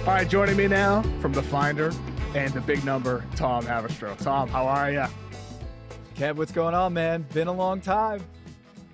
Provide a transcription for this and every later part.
All right, joining me now from the Finder and the big number, Tom Haberstroh. Tom, how are you? Kev, what's going on, man? Been a long time.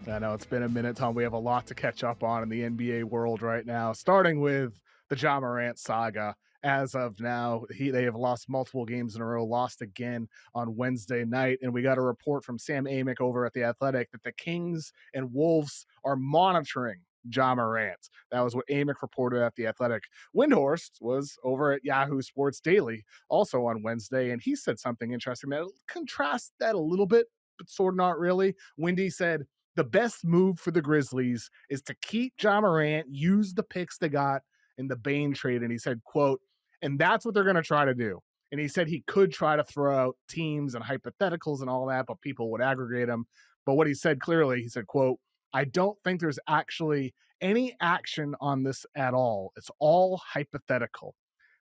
I know it's been a minute, Tom. We have a lot to catch up on in the NBA world right now, starting with the Ja Morant saga. As of now, they have lost multiple games in a row, lost again on Wednesday night. And we got a report from Sam Amick over at The Athletic that the Kings and Wolves are monitoring Ja Morant. That was what Amick reported at The Athletic. Windhorst was over at Yahoo Sports Daily also on Wednesday, and he said something interesting that contrasts that a little bit, but sort of not really. Windy said, the best move for the Grizzlies is to keep Ja Morant, use the picks they got in the Bane trade. And he said, quote, and that's what they're going to try to do. And he said he could try to throw out teams and hypotheticals and all that, but people would aggregate them. But what he said clearly, he said, quote, I don't think there's actually any action on this at all. It's all hypothetical.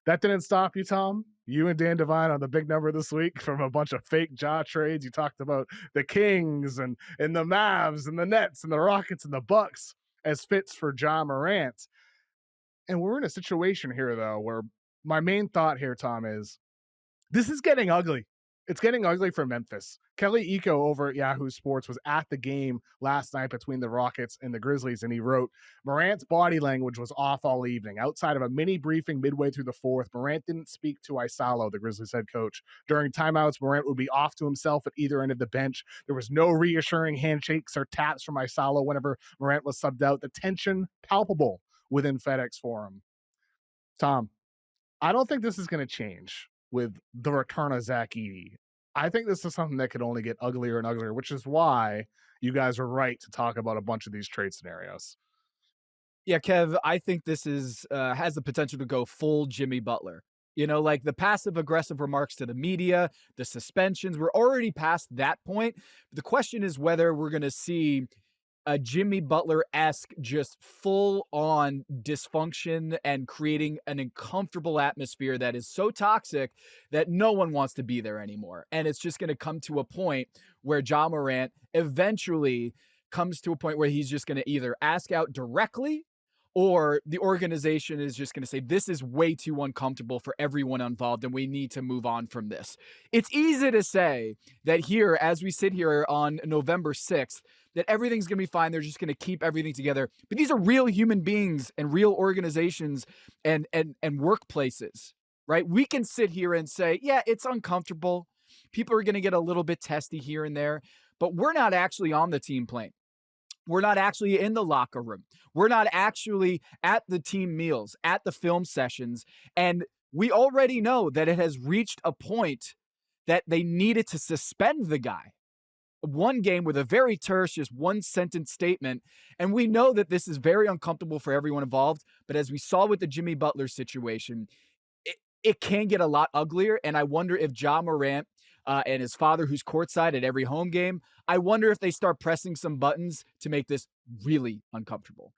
That didn't stop you, Tom. You and Dan Devine on the big number this week from a bunch of fake Ja trades. You talked about the Kings and the Mavs and the Nets and the Rockets and the Bucks as fits for Ja Morant. And we're in a situation here, though, where my main thought here, Tom, is this is getting ugly. It's getting ugly for Memphis. Kelly Eco over at Yahoo Sports was at the game last night between the Rockets and the Grizzlies, and he wrote, Morant's body language was off all evening. Outside of a mini briefing midway through the fourth, Morant didn't speak to Isalo, the Grizzlies head coach. During timeouts, Morant would be off to himself at either end of the bench. There was no reassuring handshakes or taps from Isalo whenever Morant was subbed out. The tension palpable within FedEx Forum. Tom, I don't think this is going to change with the return of Zach Edey. I think this is something that could only get uglier and uglier, which is why you guys are right to talk about a bunch of these trade scenarios. Yeah, Kev, I think this is has the potential to go full Jimmy Butler. You know, like the passive-aggressive remarks to the media, the suspensions, we're already past that point. The question is whether we're going to see a Jimmy Butler-esque, just full-on dysfunction and creating an uncomfortable atmosphere that is so toxic that no one wants to be there anymore. And it's just going to come to a point where Ja Morant eventually comes to a point where he's just going to either ask out directly, or the organization is just going to say, this is way too uncomfortable for everyone involved and we need to move on from this. It's easy to say that here, as we sit here on November 6th, that everything's going to be fine. They're just going to keep everything together. But these are real human beings and real organizations and workplaces, right? We can sit here and say, yeah, it's uncomfortable. People are going to get a little bit testy here and there, but we're not actually on the team plane. We're not actually in the locker room. We're not actually at the team meals, at the film sessions. And we already know that it has reached a point that they needed to suspend the guy. One game with a very terse, just one sentence statement. And we know that this is very uncomfortable for everyone involved. But as we saw with the Jimmy Butler situation, it can get a lot uglier. And I wonder if Ja Morant and his father, who's courtside at every home game, I wonder if they start pressing some buttons to make this really uncomfortable.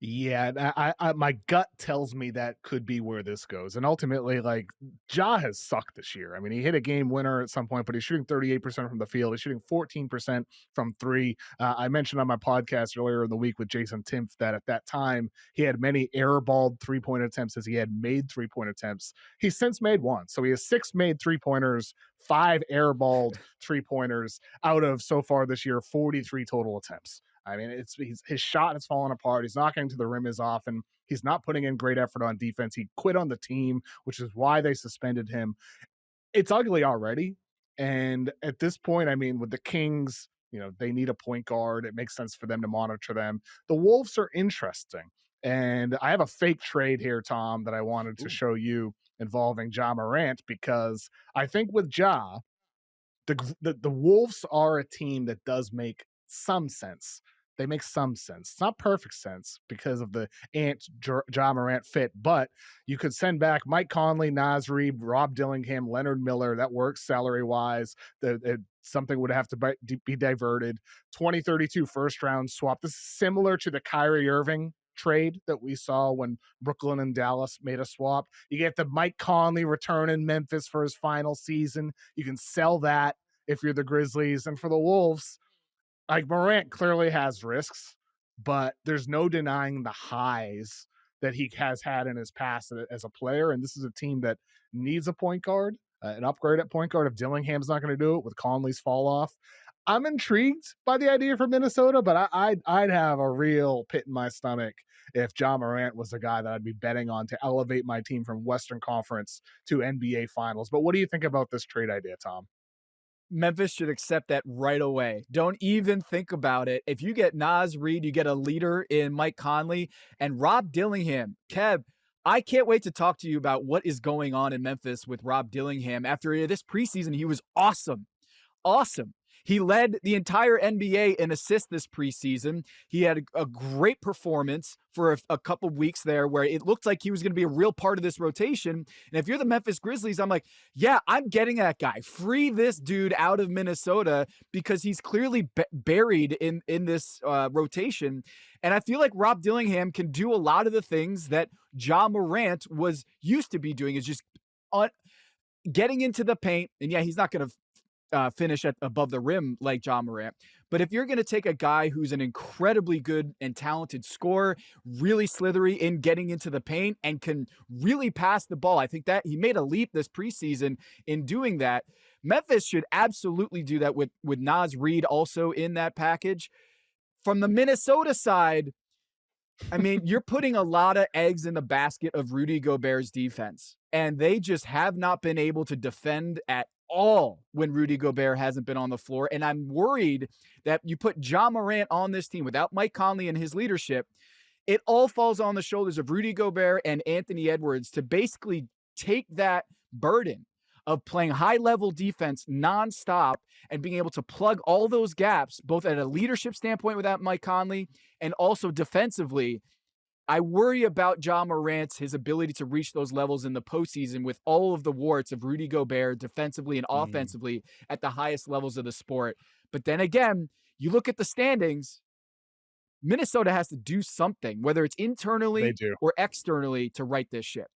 Yeah, my gut tells me that could be where this goes. And ultimately, like, Ja has sucked this year. I mean, he hit a game winner at some point, but he's shooting 38% from the field. He's shooting 14% from three. I mentioned on my podcast earlier in the week with Jason Timpf that at that time, he had many airballed three-point attempts as he had made three-point attempts. He's since made one. So he has 6 made three-pointers, 5 airballed three-pointers out of, so far this year, 43 total attempts. I mean, his shot has fallen apart. He's not getting to the rim as often. He's not putting in great effort on defense. He quit on the team, which is why they suspended him. It's ugly already. And at this point, I mean, with the Kings, you know, they need a point guard. It makes sense for them to monitor them. The Wolves are interesting. And I have a fake trade here, Tom, that I wanted to show you involving Ja Morant, because I think with Ja, the Wolves are a team that does make some sense. They make some sense. It's not perfect sense because of the Ja Morant fit, but you could send back Mike Conley, Naz Reid, Rob Dillingham, Leonard Miller. That works salary-wise. Something would have to be diverted. 2032 first-round swap. This is similar to the Kyrie Irving trade that we saw when Brooklyn and Dallas made a swap. You get the Mike Conley return in Memphis for his final season. You can sell that if you're the Grizzlies. And for the Wolves, like, Morant clearly has risks, but there's no denying the highs that he has had in his past as a player. And this is a team that needs a point guard, an upgrade at point guard. If Dillingham's not going to do it with Conley's fall off, I'm intrigued by the idea for Minnesota, but I'd have a real pit in my stomach if Ja Morant was the guy that I'd be betting on to elevate my team from Western Conference to NBA Finals. But what do you think about this trade idea, Tom? Memphis should accept that right away. Don't even think about it. If you get Naz Reid, you get a leader in Mike Conley and Rob Dillingham. Kev, I can't wait to talk to you about what is going on in Memphis with Rob Dillingham. After this preseason, he was awesome. Awesome. He led the entire NBA in assists this preseason. He had a great performance for a couple of weeks there where it looked like he was going to be a real part of this rotation. And if you're the Memphis Grizzlies, I'm like, yeah, I'm getting that guy. Free this dude out of Minnesota because he's clearly buried in this rotation. And I feel like Rob Dillingham can do a lot of the things that Ja Morant was used to be doing, is just getting into the paint. And yeah, he's not going to finish at above the rim like Ja Morant. But if you're going to take a guy who's an incredibly good and talented scorer, really slithery in getting into the paint and can really pass the ball, I think that he made a leap this preseason in doing that. Memphis should absolutely do that with Naz Reid also in that package. From the Minnesota side, I mean, you're putting a lot of eggs in the basket of Rudy Gobert's defense, and they just have not been able to defend at all when Rudy Gobert hasn't been on the floor. And I'm worried that you put Ja Morant on this team without Mike Conley and his leadership, it all falls on the shoulders of Rudy Gobert and Anthony Edwards to basically take that burden of playing high-level defense nonstop and being able to plug all those gaps, both at a leadership standpoint without Mike Conley and also defensively. I worry about Ja Morant, his ability to reach those levels in the postseason with all of the warts of Rudy Gobert defensively and offensively at the highest levels of the sport. But then again, you look at the standings, Minnesota has to do something, whether it's They internally do. or externally, to right this ship.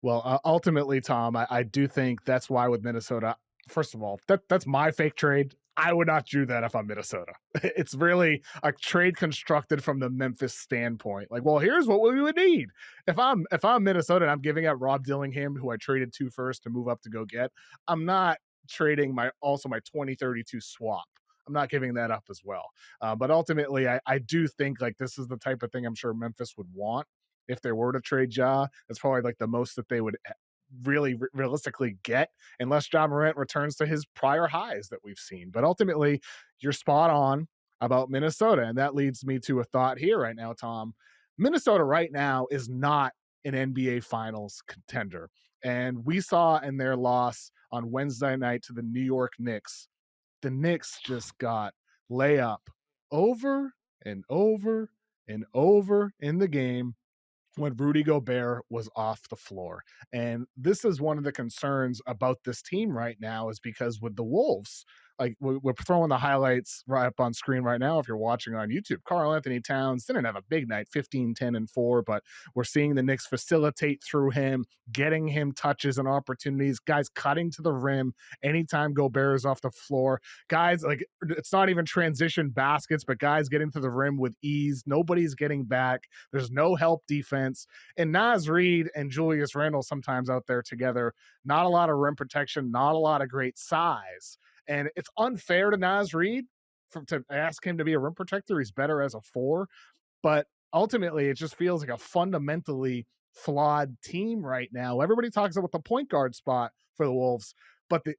Well, ultimately, Tom, I do think that's why with Minnesota, first of all, that's my fake trade. I would not do that if I'm Minnesota. It's really a trade constructed from the Memphis standpoint. Like, well, here's what we would need. If I'm Minnesota and I'm giving up Rob Dillingham, who I traded to first to move up to go get, I'm not trading my 2032 swap. I'm not giving that up as well. But ultimately, I do think like this is the type of thing I'm sure Memphis would want if they were to trade Ja. That's probably like the most that they would really realistically get, unless Ja Morant returns to his prior highs that we've seen. But ultimately, you're spot on about Minnesota. And that leads me to a thought here right now, Tom. Minnesota right now is not an NBA Finals contender. And we saw in their loss on Wednesday night to the New York Knicks, the Knicks just got layup over and over and over in the game when Rudy Gobert was off the floor. And this is one of the concerns about this team right now, is because with the Wolves, like we're throwing the highlights right up on screen right now if you're watching on YouTube. Karl-Anthony Towns didn't have a big night, 15, 10, and 4, but we're seeing the Knicks facilitate through him, getting him touches and opportunities, guys cutting to the rim anytime Gobert is off the floor. Guys, like it's not even transition baskets, but guys getting to the rim with ease. Nobody's getting back. There's no help defense. And Naz Reid and Julius Randle sometimes out there together, not a lot of rim protection, not a lot of great size. And it's unfair to Naz Reid to ask him to be a rim protector. He's better as a 4. But ultimately, it just feels like a fundamentally flawed team right now. Everybody talks about the point guard spot for the Wolves. But the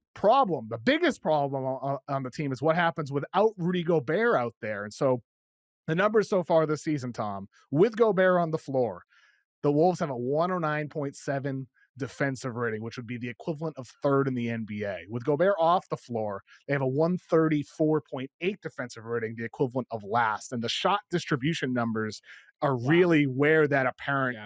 biggest problem on the team is what happens without Rudy Gobert out there. And so the numbers so far this season, Tom, with Gobert on the floor, the Wolves have a 109.7 defensive rating, which would be the equivalent of third in the NBA. With Gobert off the floor, they have a 134.8 defensive rating, the equivalent of last. And the shot distribution numbers are really where that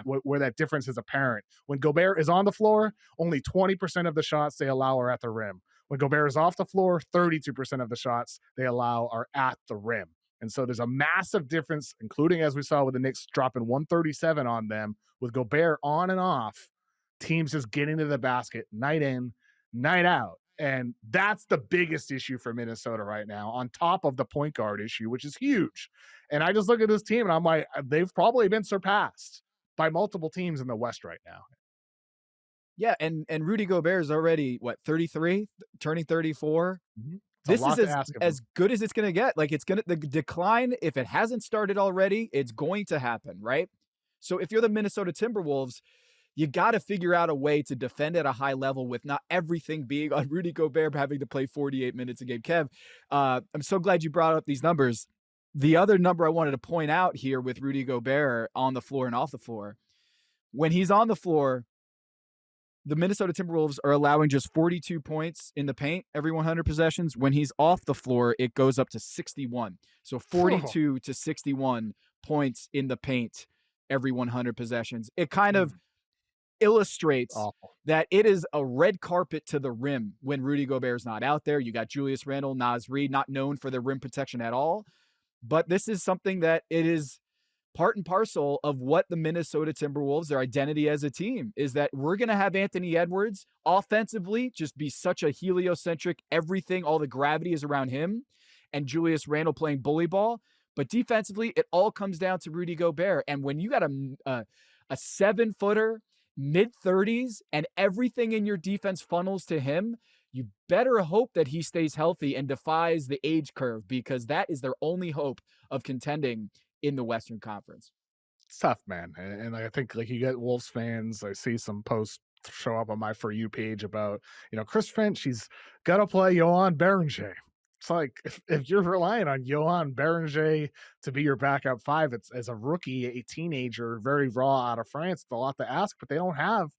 where that difference is apparent. When Gobert is on the floor, only 20% of the shots they allow are at the rim. When Gobert is off the floor, 32% of the shots they allow are at the rim. And so there's a massive difference, including as we saw with the Knicks dropping 137 on them, with Gobert on and off, teams just getting to the basket night in, night out. And that's the biggest issue for Minnesota right now, on top of the point guard issue, which is huge. And I just look at this team and I'm like, they've probably been surpassed. by multiple teams in the West right now. Yeah, and Rudy Gobert is already, what, 33, turning 34? Mhm. It's a This is lot to ask of him. as good as it's gonna get. Like, it's gonna the decline, if it hasn't started already, it's going to happen, right? So if you're the Minnesota Timberwolves, you gotta figure out a way to defend at a high level with not everything being on Rudy Gobert having to play 48 minutes a game. Kev, I'm so glad you brought up these numbers. The other number I wanted to point out here with Rudy Gobert on the floor and off the floor, when he's on the floor, the Minnesota Timberwolves are allowing just 42 points in the paint every 100 possessions. When he's off the floor, it goes up to 61. So 42 to 61 points in the paint every 100 possessions. It kind of illustrates Awful. that it is a red carpet to the rim when Rudy Gobert's not out there. You got Julius Randle, Naz Reid, not known for their rim protection at all. But this is something that it is part and parcel of what the Minnesota Timberwolves, their identity as a team, is that we're going to have Anthony Edwards offensively just be such a heliocentric, everything, all the gravity is around him, and Julius Randle playing bully ball. But defensively, it all comes down to Rudy Gobert. And when you got a 7-footer, mid-30s, and everything in your defense funnels to him, you better hope that he stays healthy and defies the age curve, because that is their only hope of contending in the Western Conference. It's tough, man. And I think like you get Wolves fans. I see some posts show up on my For You page about, Chris Finch, he's got to play Johan Berenger. It's like if you're relying on Johan Berenger to be your backup five, it's as a rookie, a teenager, very raw out of France. It's a lot to ask, but they don't have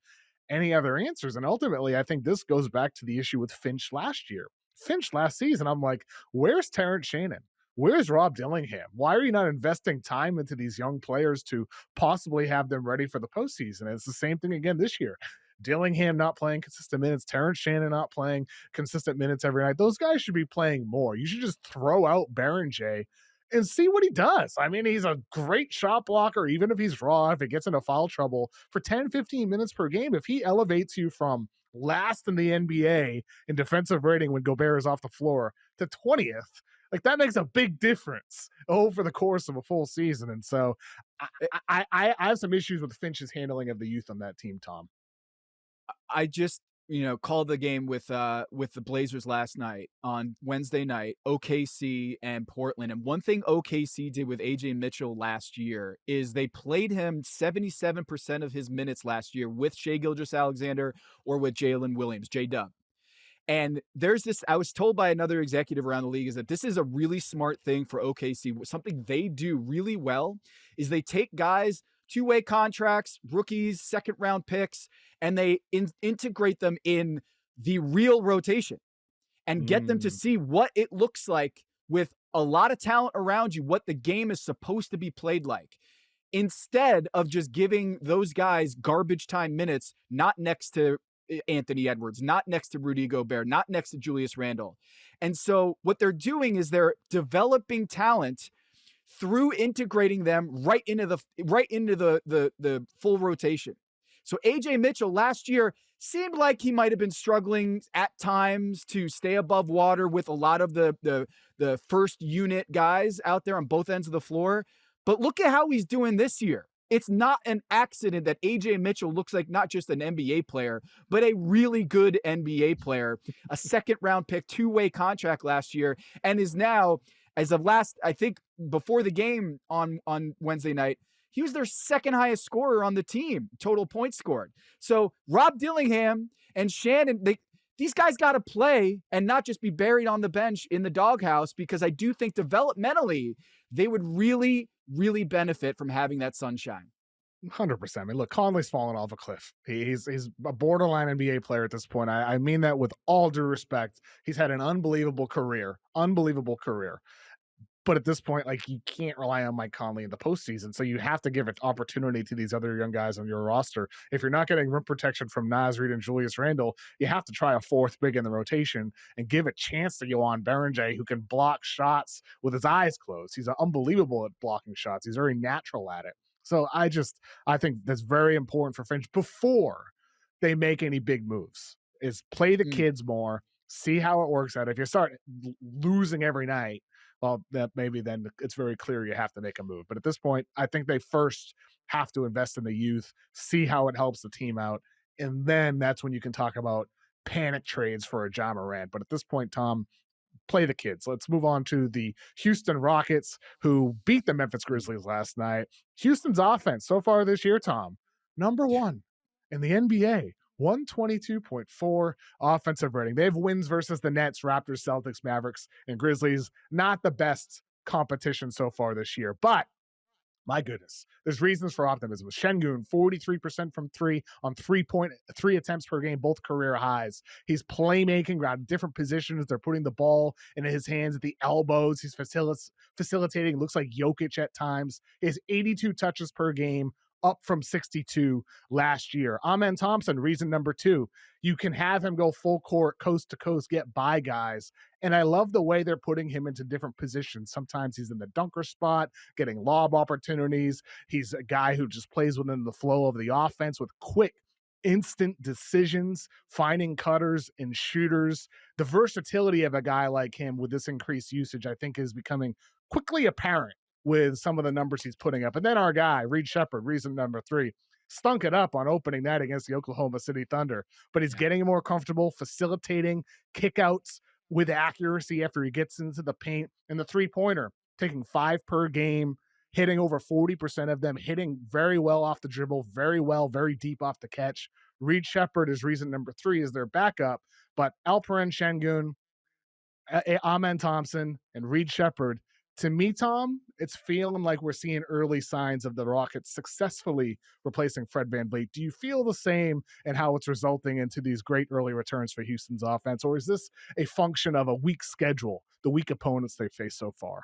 any other answers. And ultimately, I think this goes back to the issue with Finch last year. Finch last season, I'm like, where's Terrence Shannon? Where's Rob Dillingham? Why are you not investing time into these young players to possibly have them ready for the postseason? And it's the same thing again this year. Dillingham not playing consistent minutes, Terrence Shannon not playing consistent minutes every night. Those guys should be playing more. You should just throw out Berenger and see what he does. I mean, he's a great shot blocker, even if he's raw, if it gets into foul trouble for 10, 15 minutes per game. If he elevates you from last in the NBA in defensive rating when Gobert is off the floor to 20th, like that makes a big difference over the course of a full season. And so I have some issues with Finch's handling of the youth on that team, Tom. I just, called the game with the Blazers last night on Wednesday night, OKC and Portland. And one thing OKC did with AJ Mitchell last year is they played him 77% of his minutes last year with Shai Gilgeous-Alexander or with Jalen Williams, J-Dub. And there's this, I was told by another executive around the league, is that this is a really smart thing for OKC. Something they do really well is they take guys, two-way contracts, rookies, second-round picks, and they integrate them in the real rotation and get them to see what it looks like with a lot of talent around you, what the game is supposed to be played like, instead of just giving those guys garbage time minutes, not next to Anthony Edwards, not next to Rudy Gobert, not next to Julius Randle. And so what they're doing is they're developing talent through integrating them right into the full rotation. So AJ Mitchell last year seemed like he might have been struggling at times to stay above water with a lot of the first unit guys out there on both ends of the floor. But look at how he's doing this year. It's not an accident that AJ Mitchell looks like not just an NBA player, but a really good NBA player, a second-round pick, two-way contract last year, and is now, as of last, I think before the game on Wednesday night, he was their second highest scorer on the team, total points scored. So Rob Dillingham and Shannon, these guys got to play and not just be buried on the bench in the doghouse, because I do think developmentally they would really, really benefit from having that sunshine. 100%. I mean, look, Conley's fallen off a cliff. He's a borderline NBA player at this point. I mean that with all due respect. He's had an unbelievable career. But at this point, like, you can't rely on Mike Conley in the postseason. So you have to give an opportunity to these other young guys on your roster. If you're not getting rim protection from Naz Reid and Julius Randle, you have to try a fourth big in the rotation and give a chance to Johan Berenger, who can block shots with his eyes closed. He's unbelievable at blocking shots. He's very natural at it. So I think that's very important for Finch before they make any big moves, is play the kids more, see how it works out. If you start losing every night, well, that maybe then it's very clear you have to make a move. But at this point, I think they first have to invest in the youth, see how it helps the team out. And then that's when you can talk about panic trades for a Ja Morant. But at this point, Tom, play the kids. Let's move on to the Houston Rockets, who beat the Memphis Grizzlies last night. Houston's offense so far this year, Tom, number one in the NBA. 122.4 offensive rating. They have wins versus the Nets, Raptors, Celtics, Mavericks, and Grizzlies. Not the best competition so far this year, but my goodness, there's reasons for optimism. Şengün, 43% from three on 3.3 attempts per game, both career highs. He's playmaking around different positions. They're putting the ball in his hands at the elbows. He's facilitating. Looks like Jokic at times. He has 82 touches per game, up from 62 last year. Amen Thompson, reason number two. You can have him go full court, coast to coast, get by guys. And I love the way they're putting him into different positions. Sometimes he's in the dunker spot, getting lob opportunities. He's a guy who just plays within the flow of the offense with quick, instant decisions, finding cutters and shooters. The versatility of a guy like him with this increased usage, I think, is becoming quickly apparent with some of the numbers he's putting up. And then our guy, Reed Shepherd, reason number three, stunk it up on opening night against the Oklahoma City Thunder, but he's getting more comfortable facilitating kickouts with accuracy after he gets into the paint, and the three-pointer, taking 5 per game, hitting over 40% of them, hitting very well off the dribble, very well, very deep off the catch. Reed Shepherd is reason number 3 is their backup, but Alperen Şengün, Amen Thompson, and Reed Shepherd, to me, Tom, it's feeling like we're seeing early signs of the Rockets successfully replacing Fred VanVleet. Do you feel the same and how it's resulting into these great early returns for Houston's offense? Or is this a function of a weak schedule, the weak opponents they face so far?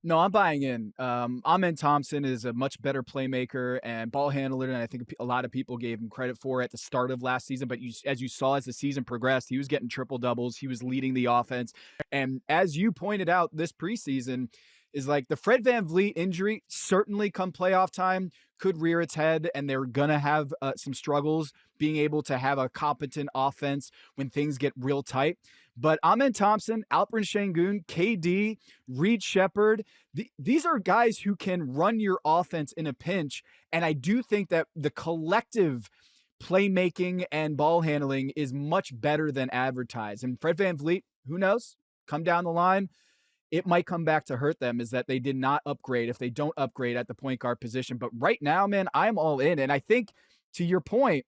No, I'm buying in. Amen Thompson is a much better playmaker and ball handler than I think a lot of people gave him credit for at the start of last season. But as you saw as the season progressed, he was getting triple doubles. He was leading the offense. And as you pointed out this preseason, is like the Fred VanVleet injury certainly come playoff time could rear its head, and they're going to have some struggles being able to have a competent offense when things get real tight. But Amen Thompson, Alperen Şengün, KD, Reed Shepherd, these are guys who can run your offense in a pinch. And I do think that the collective playmaking and ball handling is much better than advertised. And Fred VanVleet, who knows? Come down the line, it might come back to hurt them, is that they did not upgrade if they don't upgrade at the point guard position. But right now, man, I'm all in. And I think, to your point,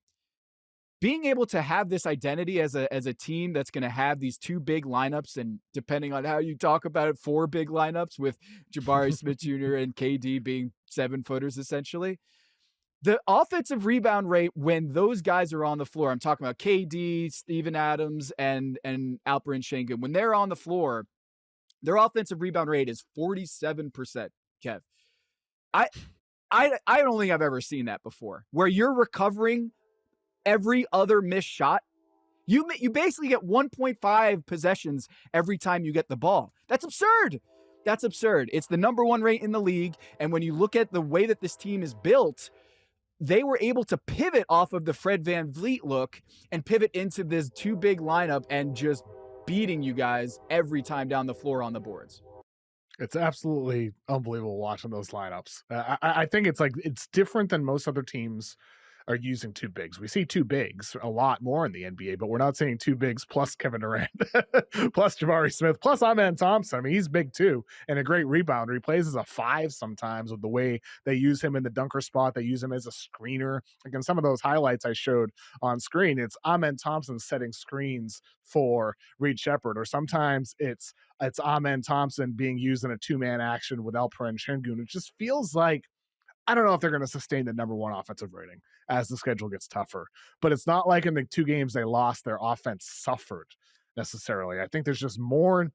being able to have this identity as a team that's going to have these 2 big lineups, and depending on how you talk about it, 4 big lineups with Jabari Smith Jr. and KD being 7-footers essentially. The offensive rebound rate when those guys are on the floor, I'm talking about KD, Steven Adams, and Alperen Şengün, when they're on the floor, their offensive rebound rate is 47%, Kev. I don't think I've ever seen that before, where you're recovering every other missed shot. You basically get 1.5 possessions every time you get the ball. That's absurd. That's absurd. It's the number 1 rate in the league. And when you look at the way that this team is built, they were able to pivot off of the Fred VanVleet look and pivot into this 2 big lineup and just beating you guys every time down the floor on the boards. It's absolutely unbelievable watching those lineups. I think it's different than most other teams are using 2 bigs. We see 2 bigs a lot more in the NBA, but we're not seeing 2 bigs plus Kevin Durant, plus Jabari Smith, plus Amen Thompson. I mean, he's big too, and a great rebounder. He plays as a 5 sometimes with the way they use him in the dunker spot. They use him as a screener. Like in some of those highlights I showed on screen, it's Amen Thompson setting screens for Reed Shepherd, or sometimes it's Amen Thompson being used in a 2-man action with Alperen Şengün. It just feels like, I don't know if they're going to sustain the number 1 offensive rating as the schedule gets tougher, but it's not like in the 2 games they lost, their offense suffered necessarily. I think there's just more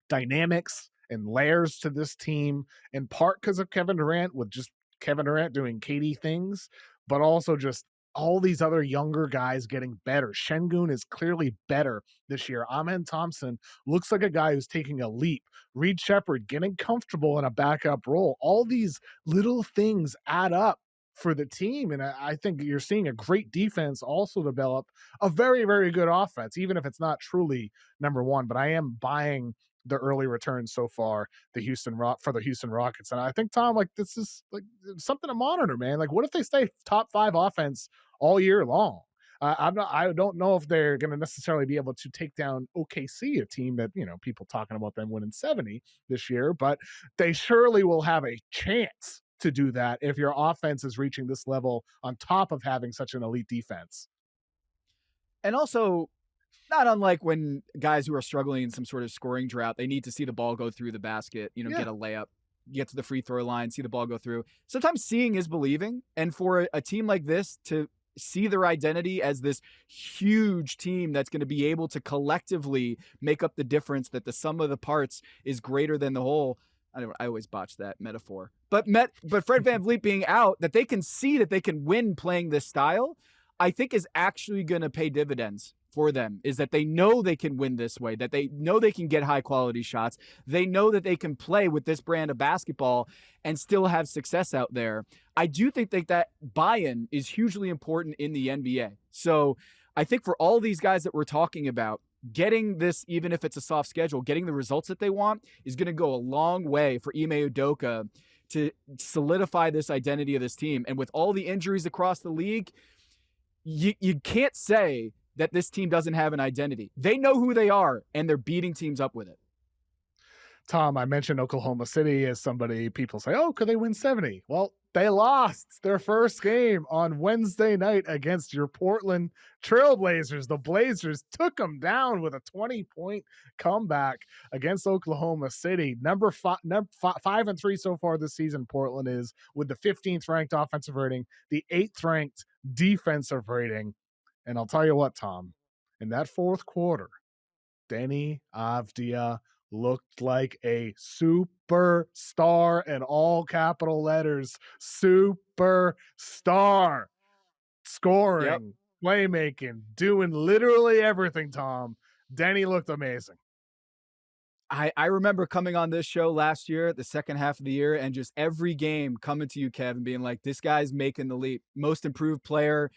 dynamics and layers to this team, in part because of Kevin Durant, with just Kevin Durant doing KD things, but also just all these other younger guys getting better. Şengün is clearly better this year. Amen Thompson looks like a guy who's taking a leap. Reed Shepherd getting comfortable in a backup role. All these little things add up for the team. And I think you're seeing a great defense also develop a very, very good offense, even if it's not truly number 1. But I am buying the early returns so far, for the Houston Rockets. And I think, Tom, like, this is like something to monitor, man. Like, what if they stay top 5 offense all year long? I don't know if they're going to necessarily be able to take down OKC, a team that, people talking about them winning 70 this year, but they surely will have a chance to do that if your offense is reaching this level on top of having such an elite defense. And also, not unlike when guys who are struggling in some sort of scoring drought, they need to see the ball go through the basket, Yeah. get a layup, get to the free throw line, see the ball go through. Sometimes seeing is believing. And for a team like this to see their identity as this huge team that's going to be able to collectively make up the difference, that the sum of the parts is greater than the whole. I always botch that metaphor. But Fred VanVleet being out, that they can see that they can win playing this style, I think is actually going to pay dividends for them, is that they know they can win this way, that they know they can get high quality shots. They know that they can play with this brand of basketball and still have success out there. I do think that buy-in is hugely important in the NBA. So I think for all these guys that we're talking about, getting this, even if it's a soft schedule, getting the results that they want is going to go a long way for Ime Udoka to solidify this identity of this team. And with all the injuries across the league, you can't say that this team doesn't have an identity. They know who they are, and they're beating teams up with it. Tom, I mentioned Oklahoma City as somebody people say, oh, could they win 70? Well, they lost their first game on Wednesday night against your Portland Trailblazers. The Blazers took them down with a 20-point comeback against Oklahoma City. Number 5-3 so far this season, Portland is, with the 15th ranked offensive rating, the 8th ranked defensive rating. And I'll tell you what, Tom, in that fourth quarter, Deni Avdija looked like a superstar in all capital letters. Superstar. Scoring, playmaking, doing literally everything, Tom. Deni looked amazing. I remember coming on this show last year, the second half of the year, and just every game coming to you, Kevin, being like, this guy's making the leap. Most improved player.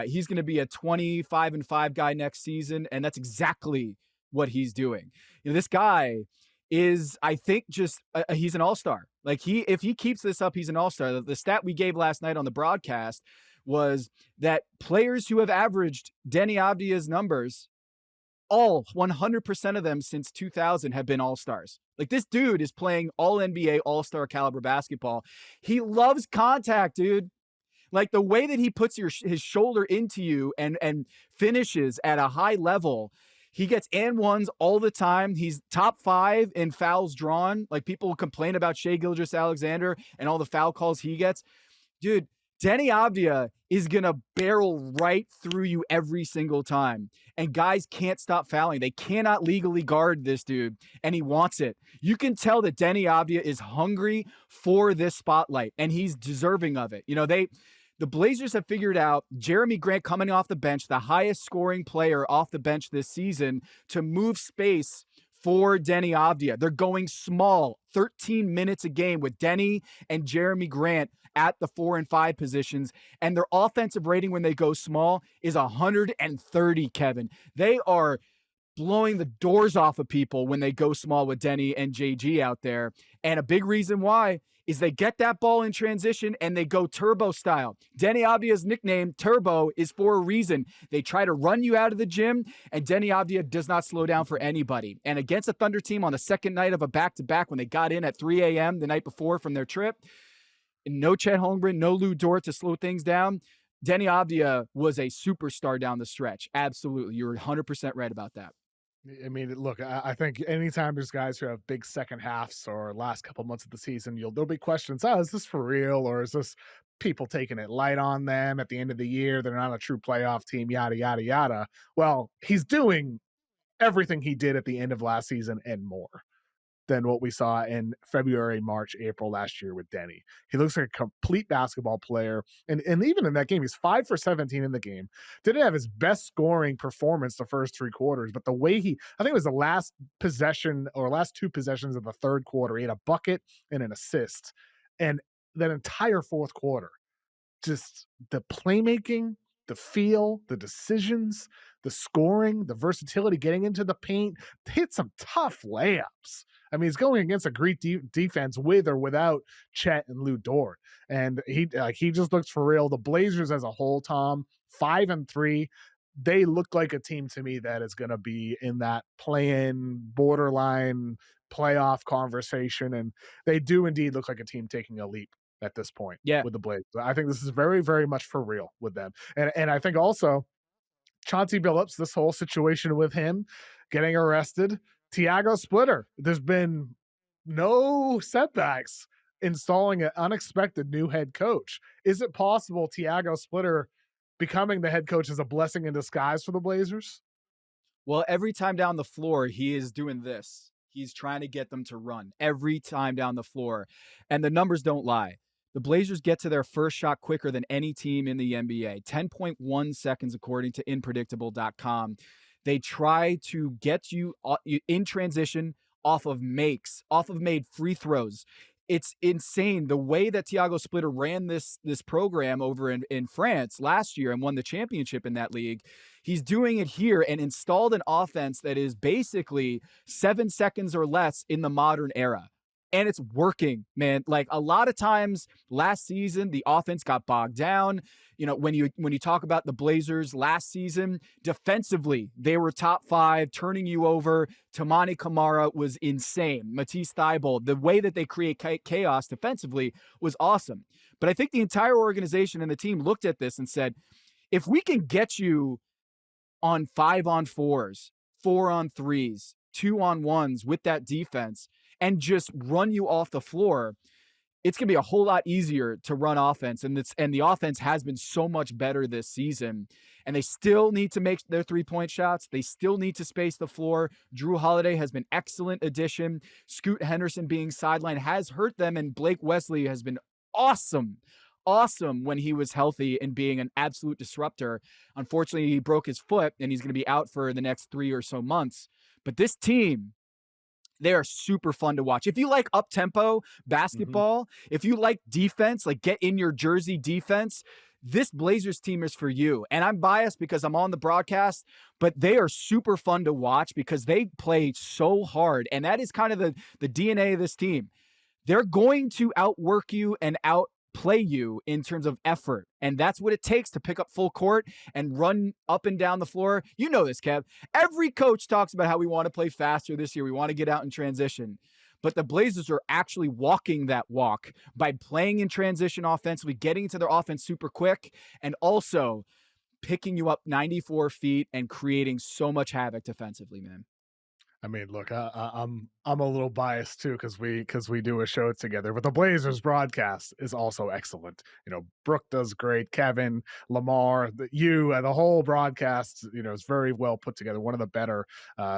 He's going to be a 25-5 guy next season. And that's exactly what he's doing. This guy is, I think, just he's an all-star. Like, if he keeps this up, he's an all-star. The stat we gave last night on the broadcast was that players who have averaged Deni Avdija's numbers, all 100% of them since 2000 have been all-stars. Like, this dude is playing all NBA, all-star caliber basketball. He loves contact, dude. Like, the way that he puts his shoulder into you and finishes at a high level. He gets and ones all the time. He's top 5 in fouls drawn. Like, people complain about Shai Gilgeous-Alexander and all the foul calls he gets. Dude, Deni Avdija is going to barrel right through you every single time. And guys can't stop fouling. They cannot legally guard this dude, and he wants it. You can tell that Deni Avdija is hungry for this spotlight, and he's deserving of it. The Blazers have figured out Jeremy Grant coming off the bench, the highest scoring player off the bench this season, to move space for Deni Avdija. They're going small, 13 minutes a game with Deni and Jeremy Grant at the 4 and 5 positions. And their offensive rating when they go small is 130, Kevin. They are blowing the doors off of people when they go small with Deni and JG out there. And a big reason why is they get that ball in transition and they go turbo style. Deni Avdija's nickname, Turbo, is for a reason. They try to run you out of the gym, and Deni Avdija does not slow down for anybody. And against a Thunder team on the second night of a back-to-back, when they got in at 3 a.m. the night before from their trip, no Chet Holmgren, no Lou Dort to slow things down, Deni Avdija was a superstar down the stretch. Absolutely. You're 100% right about that. I mean, look, I think anytime there's guys who have big second halves or last couple months of the season, there'll be questions. Oh, is this for real? Or is this people taking it light on them at the end of the year? They're not a true playoff team, yada, yada, yada. Well, he's doing everything he did at the end of last season and more than what we saw in February, March, April last year with Deni. He looks like a complete basketball player. And even in that game, he's 5 for 17 in the game. Didn't have his best scoring performance the first 3 quarters, but the way I think it was the last possession or last 2 possessions of the third quarter, he had a bucket and an assist. And that entire fourth quarter, just the playmaking, the feel, the decisions, the scoring, the versatility, getting into the paint, hit some tough layups. I mean, he's going against a great defense with or without Chet and Lou Dort, and he just looks for real. The Blazers as a whole, Tom, 5-3. They look like a team to me that is going to be in that play-in borderline playoff conversation, and they do indeed look like a team taking a leap at this point Yeah. with the Blazers. I think this is very, very much for real with them, and I think also Chauncey Billups, this whole situation with him getting arrested, Tiago Splitter. There's been no setbacks installing an unexpected new head coach. Is it possible Tiago Splitter becoming the head coach is a blessing in disguise for the Blazers? Well, every time down the floor, he is doing this. He's trying to get them to run every time down the floor. And the numbers don't lie. The Blazers get to their first shot quicker than any team in the NBA, 10.1 seconds, according to inpredictable.com. They try to get you in transition off of makes, off of made free throws. It's insane the way that Tiago Splitter ran this program over in France last year and won the championship in that league. He's doing it here and installed an offense that is basically 7 seconds or less in the modern era. And it's working, man. Like a lot of times last season, the offense got bogged down. You know, when you talk about the Blazers last season, defensively, they were top 5, turning you over. Tamani Kamara was insane. Matisse Thybulle, the way that they create chaos defensively was awesome. But I think the entire organization and the team looked at this and said, if we can get you on 5-on-4s, 4-on-3s, 2-on-1s with that defense and just run you off the floor, it's going to be a whole lot easier to run offense. And the offense has been so much better this season. And they still need to make their 3-point shots. They still need to space the floor. Drew Holiday has been excellent addition. Scoot Henderson being sidelined has hurt them. And Blake Wesley has been awesome when he was healthy and being an absolute disruptor. Unfortunately, he broke his foot and he's going to be out for the next 3 or so months. But this team, they are super fun to watch. If you like up-tempo basketball, if you like defense, like get in your jersey defense, this Blazers team is for you. And I'm biased because I'm on the broadcast, but they are super fun to watch because they play so hard. And that is kind of the DNA of this team. They're going to outwork you and outplay you in terms of effort. And that's what it takes to pick up full court and run up and down the floor. You know this, Kev. Every coach talks about how we want to play faster this year. We want to get out in transition. But the Blazers are actually walking that walk by playing in transition offensively, getting into their offense super quick, and also picking you up 94 feet and creating so much havoc defensively, man. I mean, look, I'm a little biased too because we do a show together, but the Blazers broadcast is also excellent. You know, Brooke does great, Kevin, Lamar, the whole broadcast, you know, is very well put together. One of the better,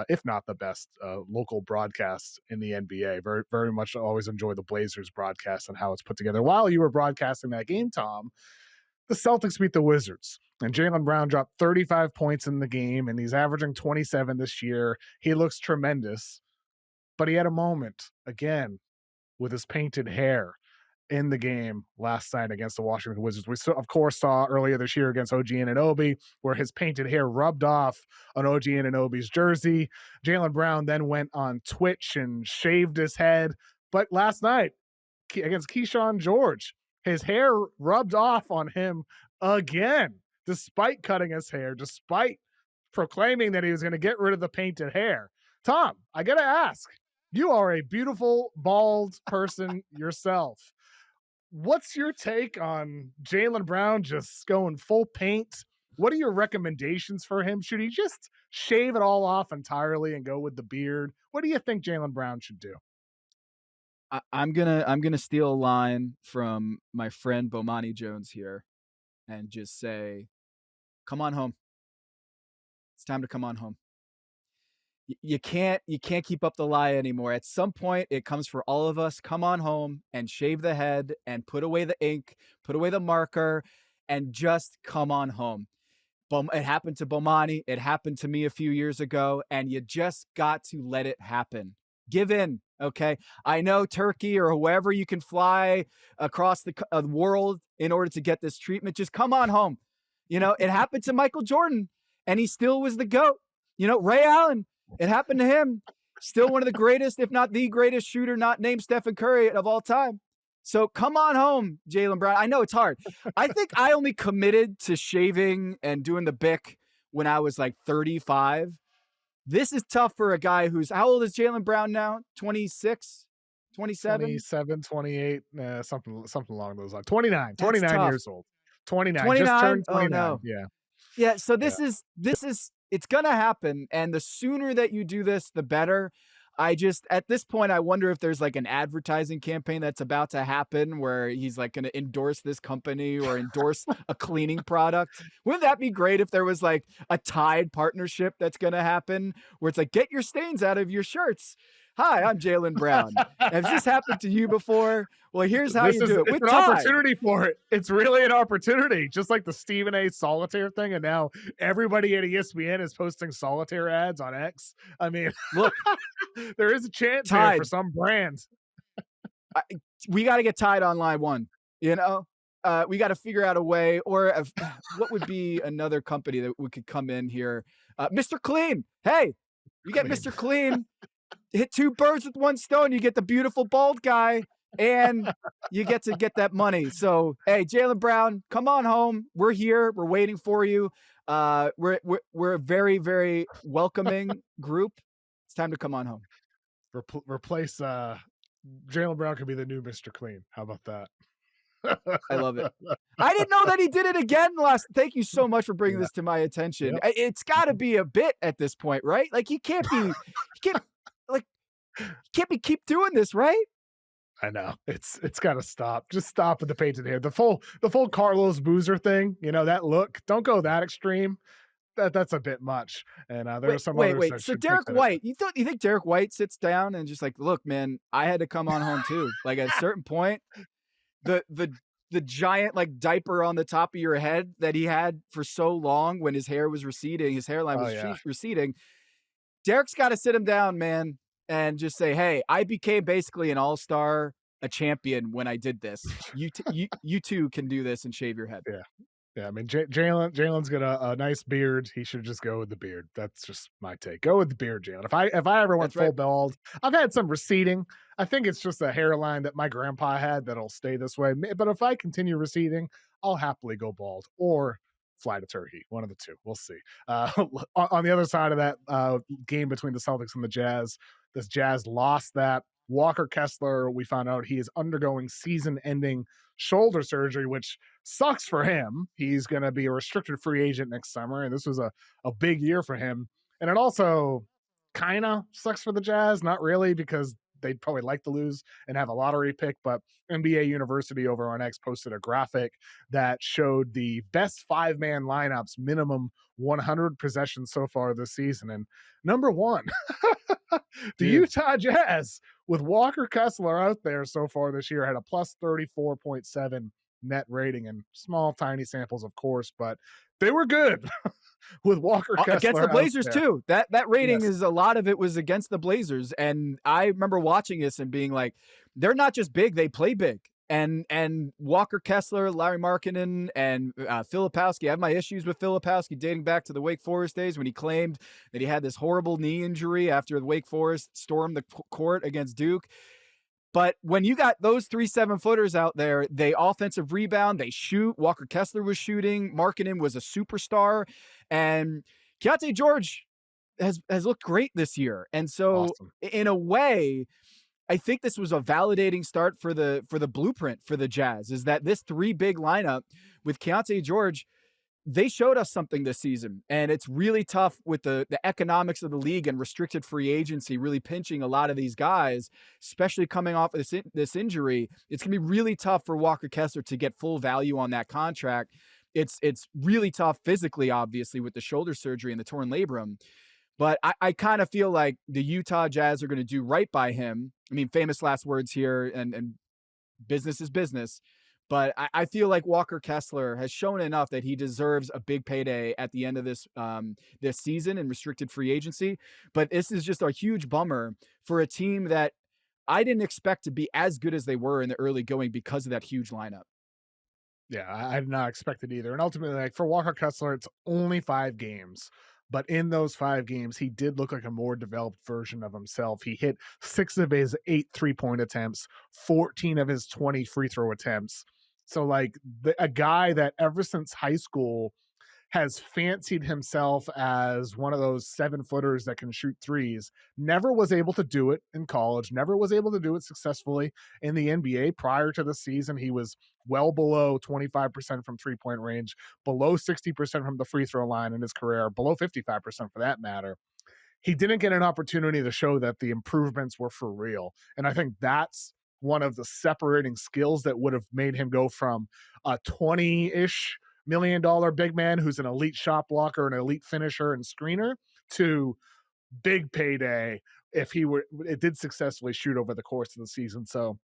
if not the best, local broadcasts in the NBA. Very, very much always enjoy the Blazers broadcast and how it's put together. While you were broadcasting that game, Tom, the Celtics beat the Wizards, and Jaylen Brown dropped 35 points in the game, and he's averaging 27 this year. He looks tremendous, but he had a moment again with his painted hair in the game last night against the Washington Wizards. We, of course, saw earlier this year against OG Anunoby where his painted hair rubbed off on OG Anunoby's jersey. Jaylen Brown then went on Twitch and shaved his head, but last night against Keyshawn George, his hair rubbed off on him again, despite cutting his hair, despite proclaiming that he was going to get rid of the painted hair. Tom, I got to ask, you are a beautiful, bald person yourself. What's your take on Jaylen Brown just going full paint? What are your recommendations for him? Should he just shave it all off entirely and go with the beard? What do you think Jaylen Brown should do? I'm gonna steal a line from my friend Bomani Jones here and just say, come on home. It's time to come on home. You can't keep up the lie anymore. At some point, it comes for all of us. Come on home and shave the head and put away the ink, put away the marker, and just come on home. It happened to Bomani. It happened to me a few years ago, and you just got to let it happen. Give in, okay? I know Turkey or whoever you can fly across the world in order to get this treatment. Just come on home. It happened to Michael Jordan, and he still was the GOAT. Ray Allen, it happened to him. Still one of the greatest, if not the greatest shooter not named Stephen Curry of all time. So come on home, Jaylen Brown. I know it's hard. I think I only committed to shaving and doing the Bic when I was like 35. This is tough for a guy who's, how old is Jaylen Brown now? 26, 27? 27, 28, something along those lines. 29, That's 29 tough. years old. 29, just 29? turned Oh 29. no. Yeah. Yeah, so this is it's gonna happen, and the sooner that you do this, the better. At this point, I wonder if there's like an advertising campaign that's about to happen where he's like gonna endorse this company or endorse a cleaning product. Wouldn't that be great if there was like a Tide partnership that's gonna happen where it's like, get your stains out of your shirts. Hi, I'm Jaylen Brown. Has this happened to you before? Well, here's how you do it. It's With an Tide. opportunity for it. It's really an opportunity, just like the Stephen A. Solitaire thing. And now everybody at ESPN is posting Solitaire ads on X. I mean, Look, there is a chance here Tide. for some brands. We got to get Tide on line one. We got to figure out a way, or what would be another company that we could come in here? Mr. Clean. Hey, you get Mr. Clean. Hit two birds with one stone. You get the beautiful bald guy, and you get to get that money. So, hey, Jaylen Brown, come on home. We're here. We're waiting for you. We're a very, very welcoming group. It's time to come on home. Replace Jaylen Brown could be the new Mr. Clean. How about that? I love it. I didn't know that he did it again last. Thank you so much for bringing this to my attention. Yep. It's got to be a bit at this point, right? Like he can't be keep doing this, right? I know it's got to stop. Just stop with the painted hair. The full Carlos Boozer thing. That look. Don't go that extreme. That's a bit much. And there are some others. Wait. So Derek White, you think Derek White sits down and just like, look, man, I had to come on home too. Like at a certain point, the giant like diaper on the top of your head that he had for so long when his hair was receding, his hairline was receding. Derek's got to sit him down, man, and just say, hey, I became basically an all-star, a champion when I did this. You too can do this and shave your head. Yeah. I mean, Jaylen's got a nice beard. He should just go with the beard. That's just my take. Go with the beard, Jaylen. If I ever went full bald, I've had some receding. I think it's just a hairline that my grandpa had that'll stay this way. But if I continue receding, I'll happily go bald or fly to Turkey. One of the two. We'll see. On the other side of that game between the Celtics and the Jazz, this Jazz lost that. Walker Kessler, we found out he is undergoing season-ending shoulder surgery, which sucks for him. He's going to be a restricted free agent next summer, and this was a big year for him. And it also kind of sucks for the Jazz, not really, because they'd probably like to lose and have a lottery pick, but NBA University over on X posted a graphic that showed the best five-man lineups, minimum 100 possessions so far this season. And number one, the Utah Jazz with Walker Kessler out there so far this year had a plus 34.7 net rating, and small, tiny samples, of course, but they were good with Walker Kessler against the Blazers too. That rating is, a lot of it was against the Blazers, and I remember watching this and being like, they're not just big, they play big. And Walker Kessler, Larry Markkinen, and Filipowski. I have my issues with Filipowski dating back to the Wake Forest days when he claimed that he had this horrible knee injury after the Wake Forest stormed the court against Duke. But when you got those 3 7-footers out there, they offensive rebound, they shoot. Walker Kessler was shooting. Markkinen was a superstar. And Keontae George has looked great this year. And so in a way, I think this was a validating start for the blueprint for the Jazz, is that this 3 big lineup with Keontae George, they showed us something this season. And it's really tough with the economics of the league and restricted free agency really pinching a lot of these guys, especially coming off of this injury. It's going to be really tough for Walker Kessler to get full value on that contract. It's really tough physically, obviously, with the shoulder surgery and the torn labrum. But I kind of feel like the Utah Jazz are going to do right by him. I mean, famous last words here, and business is business. But I feel like Walker Kessler has shown enough that he deserves a big payday at the end of this season in restricted free agency. But this is just a huge bummer for a team that I didn't expect to be as good as they were in the early going because of that huge lineup. Yeah, I did not expect it either. And ultimately, like for Walker Kessler, it's only 5 games. But in those 5 games, he did look like a more developed version of himself. He hit 6 of his 8 3-point attempts, 14 of his 20 free throw attempts. So, like, a guy that ever since high school has fancied himself as one of those 7-footers that can shoot threes, never was able to do it in college, never was able to do it successfully in the NBA. Prior to the season, he was well below 25% from 3-point range, below 60% from the free throw line in his career, below 55% for that matter. He didn't get an opportunity to show that the improvements were for real. And I think that's one of the separating skills that would have made him go from a 20-ish $1 million big man who's an elite shot blocker, an elite finisher and screener to big payday if he were it did successfully shoot over the course of the season. So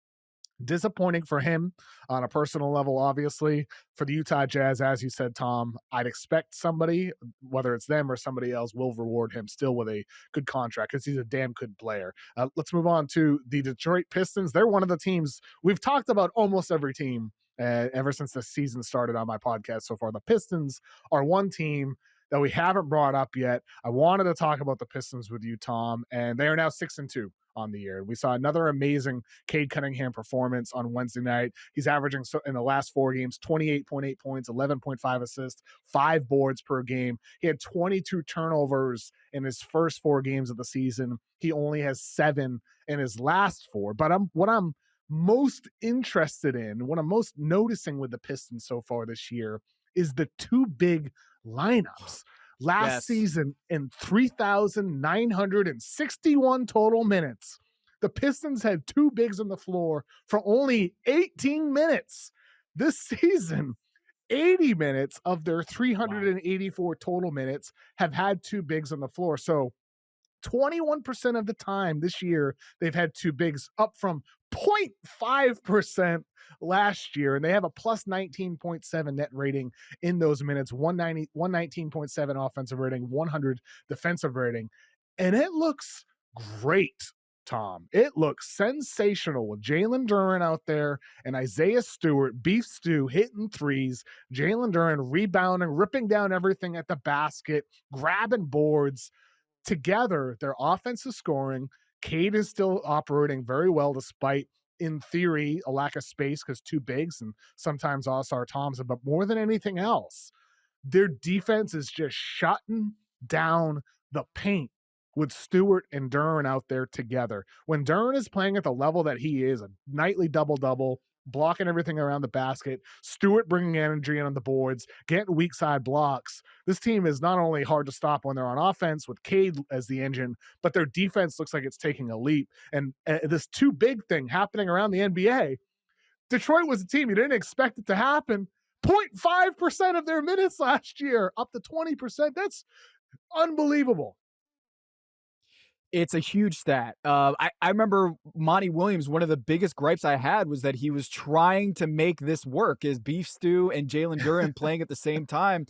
disappointing for him on a personal level, obviously. For the Utah Jazz, as you said, Tom, I'd expect somebody, whether it's them or somebody else, will reward him still with a good contract because he's a damn good player. Let's move on to the Detroit Pistons. They're one of the teams we've talked about almost every team ever since the season started on my podcast so far. The Pistons are one team that we haven't brought up yet. I wanted to talk about the Pistons with you, Tom, and they are now 6-2 on the year. We saw another amazing Cade Cunningham performance on Wednesday night. He's averaging in the last 4 games 28.8 points, 11.5 assists, 5 boards per game. He had 22 turnovers in his first 4 games of the season. He only has 7 in his last 4. But what I'm most interested in, what I'm most noticing with the Pistons so far this year is the 2 big lineups. Last season, in 3,961 total minutes, the Pistons had 2 bigs on the floor for only 18 minutes. This season, 80 minutes of their 384 total minutes have had 2 bigs on the floor. So 21% of the time this year, they've had 2 bigs, up from 0.5% last year. And they have a plus 19.7 net rating in those minutes, 119.7 offensive rating, 100 defensive rating. And it looks great, Tom. It looks sensational with Jalen Duren out there and Isaiah Stewart, beef stew, hitting threes, Jalen Duren rebounding, ripping down everything at the basket, grabbing boards. Together, their offense is scoring. Cade is still operating very well despite, in theory, a lack of space because 2 bigs and sometimes All-Star Thompson. But more than anything else, their defense is just shutting down the paint with Stewart and Duren out there together. When Duren is playing at the level that he is, a nightly double-double, blocking everything around the basket, Stewart bringing energy on the boards, getting weak side blocks. This team is not only hard to stop when they're on offense with Cade as the engine, but their defense looks like it's taking a leap. And this 2 big thing happening around the NBA, Detroit was a team you didn't expect it to happen. 0.5% of their minutes last year, up to 20%. That's unbelievable. It's a huge stat. I remember Monty Williams, one of the biggest gripes I had was that he was trying to make this work, is Beef Stew and Jalen Duren playing at the same time,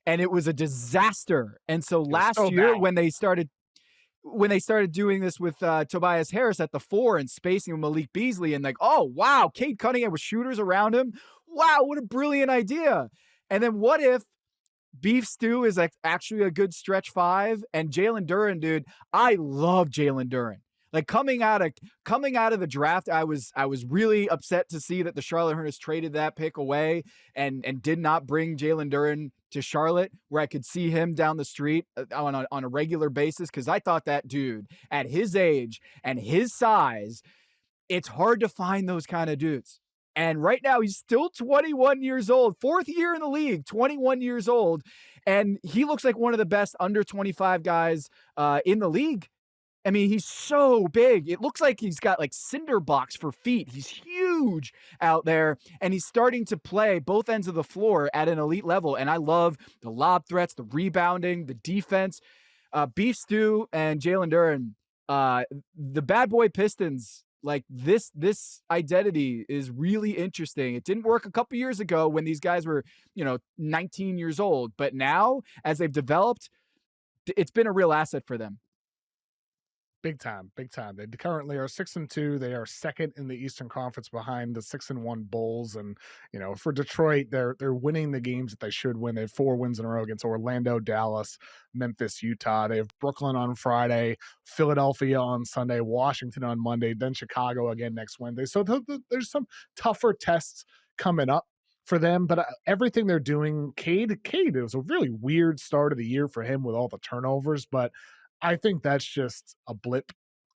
and it was a disaster. And so last year when they started doing this with Tobias Harris at the 4 and spacing with Malik Beasley and like, oh, wow, Cade Cunningham with shooters around him. Wow, what a brilliant idea. And then what if Beef Stew is actually a good stretch 5 and Jalen Duren, dude, I love Jalen Duren. Like coming out of the draft, I was really upset to see that the Charlotte Hornets traded that pick away and did not bring Jalen Duren to Charlotte, where I could see him down the street on a regular basis, because I thought that dude at his age and his size, it's hard to find those kind of dudes. And right now he's still 21 years old, 4th year in the league, 21 years old, and he looks like one of the best under 25 guys in the league. I mean, he's so big. It looks like he's got like cinder blocks for feet. He's huge out there, and he's starting to play both ends of the floor at an elite level. And I love the lob threats, the rebounding, the defense. Beef Stew and Jalen Duren, the bad boy Pistons, like this identity is really interesting. It didn't work a couple years ago when these guys were, 19 years old. But now, as they've developed, it's been a real asset for them. Big time, big time. They currently are 6-2. They are second in the Eastern Conference behind the 6-1 Bulls. And for Detroit, they're winning the games that they should win. They have 4 wins in a row against Orlando, Dallas, Memphis, Utah. They have Brooklyn on Friday, Philadelphia on Sunday, Washington on Monday, then Chicago again next Wednesday. So there's some tougher tests coming up for them, but everything they're doing, Cade, it was a really weird start of the year for him with all the turnovers, but I think that's just a blip.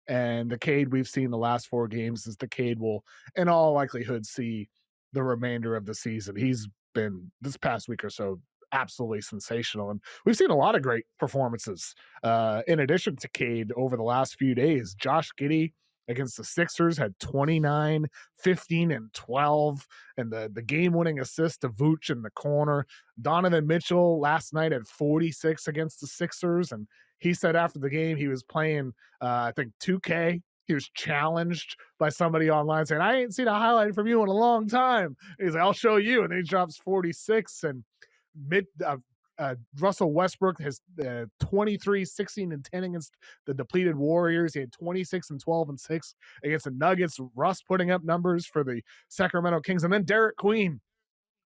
And the Cade we've seen the last 4 games is the Cade will, in all likelihood, see the remainder of the season. He's been this past week or so absolutely sensational, and we've seen a lot of great performances. In addition to Cade over the last few days, Josh Giddey against the Sixers had 29, 15, and 12, and the game-winning assist to Vooch in the corner. Donovan Mitchell last night had 46 against the Sixers, and he said after the game he was playing, I think 2K. He was challenged by somebody online saying, "I ain't seen a highlight from you in a long time." And he's like, "I'll show you," and then he drops 46. And mid Russell Westbrook has 23, 16, and 10 against the depleted Warriors. He had 26 and 12 and 6 against the Nuggets. Russ putting up numbers for the Sacramento Kings. And then Derek Queen,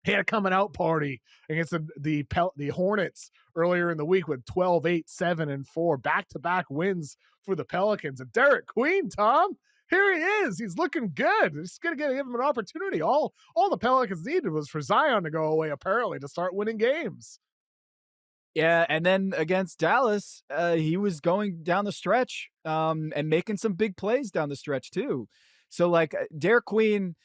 he had a coming out party against the Hornets earlier in the week with 12, 8, 7, and 4 back-to-back wins for the Pelicans. And Derek Queen, Tom, here he is. He's looking good. Just gonna give him an opportunity. All the Pelicans needed was for Zion to go away, apparently, to start winning games. Yeah, and then against Dallas, he was going down the stretch, and making some big plays down the stretch too. So, like, Derek Queen,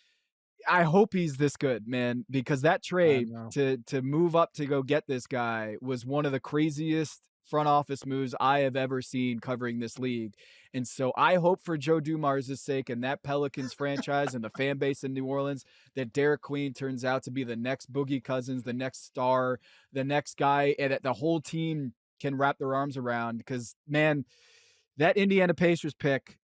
I hope he's this good, man, because that I trade know. to move up to go get this guy was one of the craziest front office moves I have ever seen covering this league. And so I hope for Joe Dumars' sake and that Pelicans franchise and the fan base in New Orleans that Derek Queen turns out to be the next Boogie Cousins, the next star, the next guy, and that the whole team can wrap their arms around. Because, man, that Indiana Pacers pick,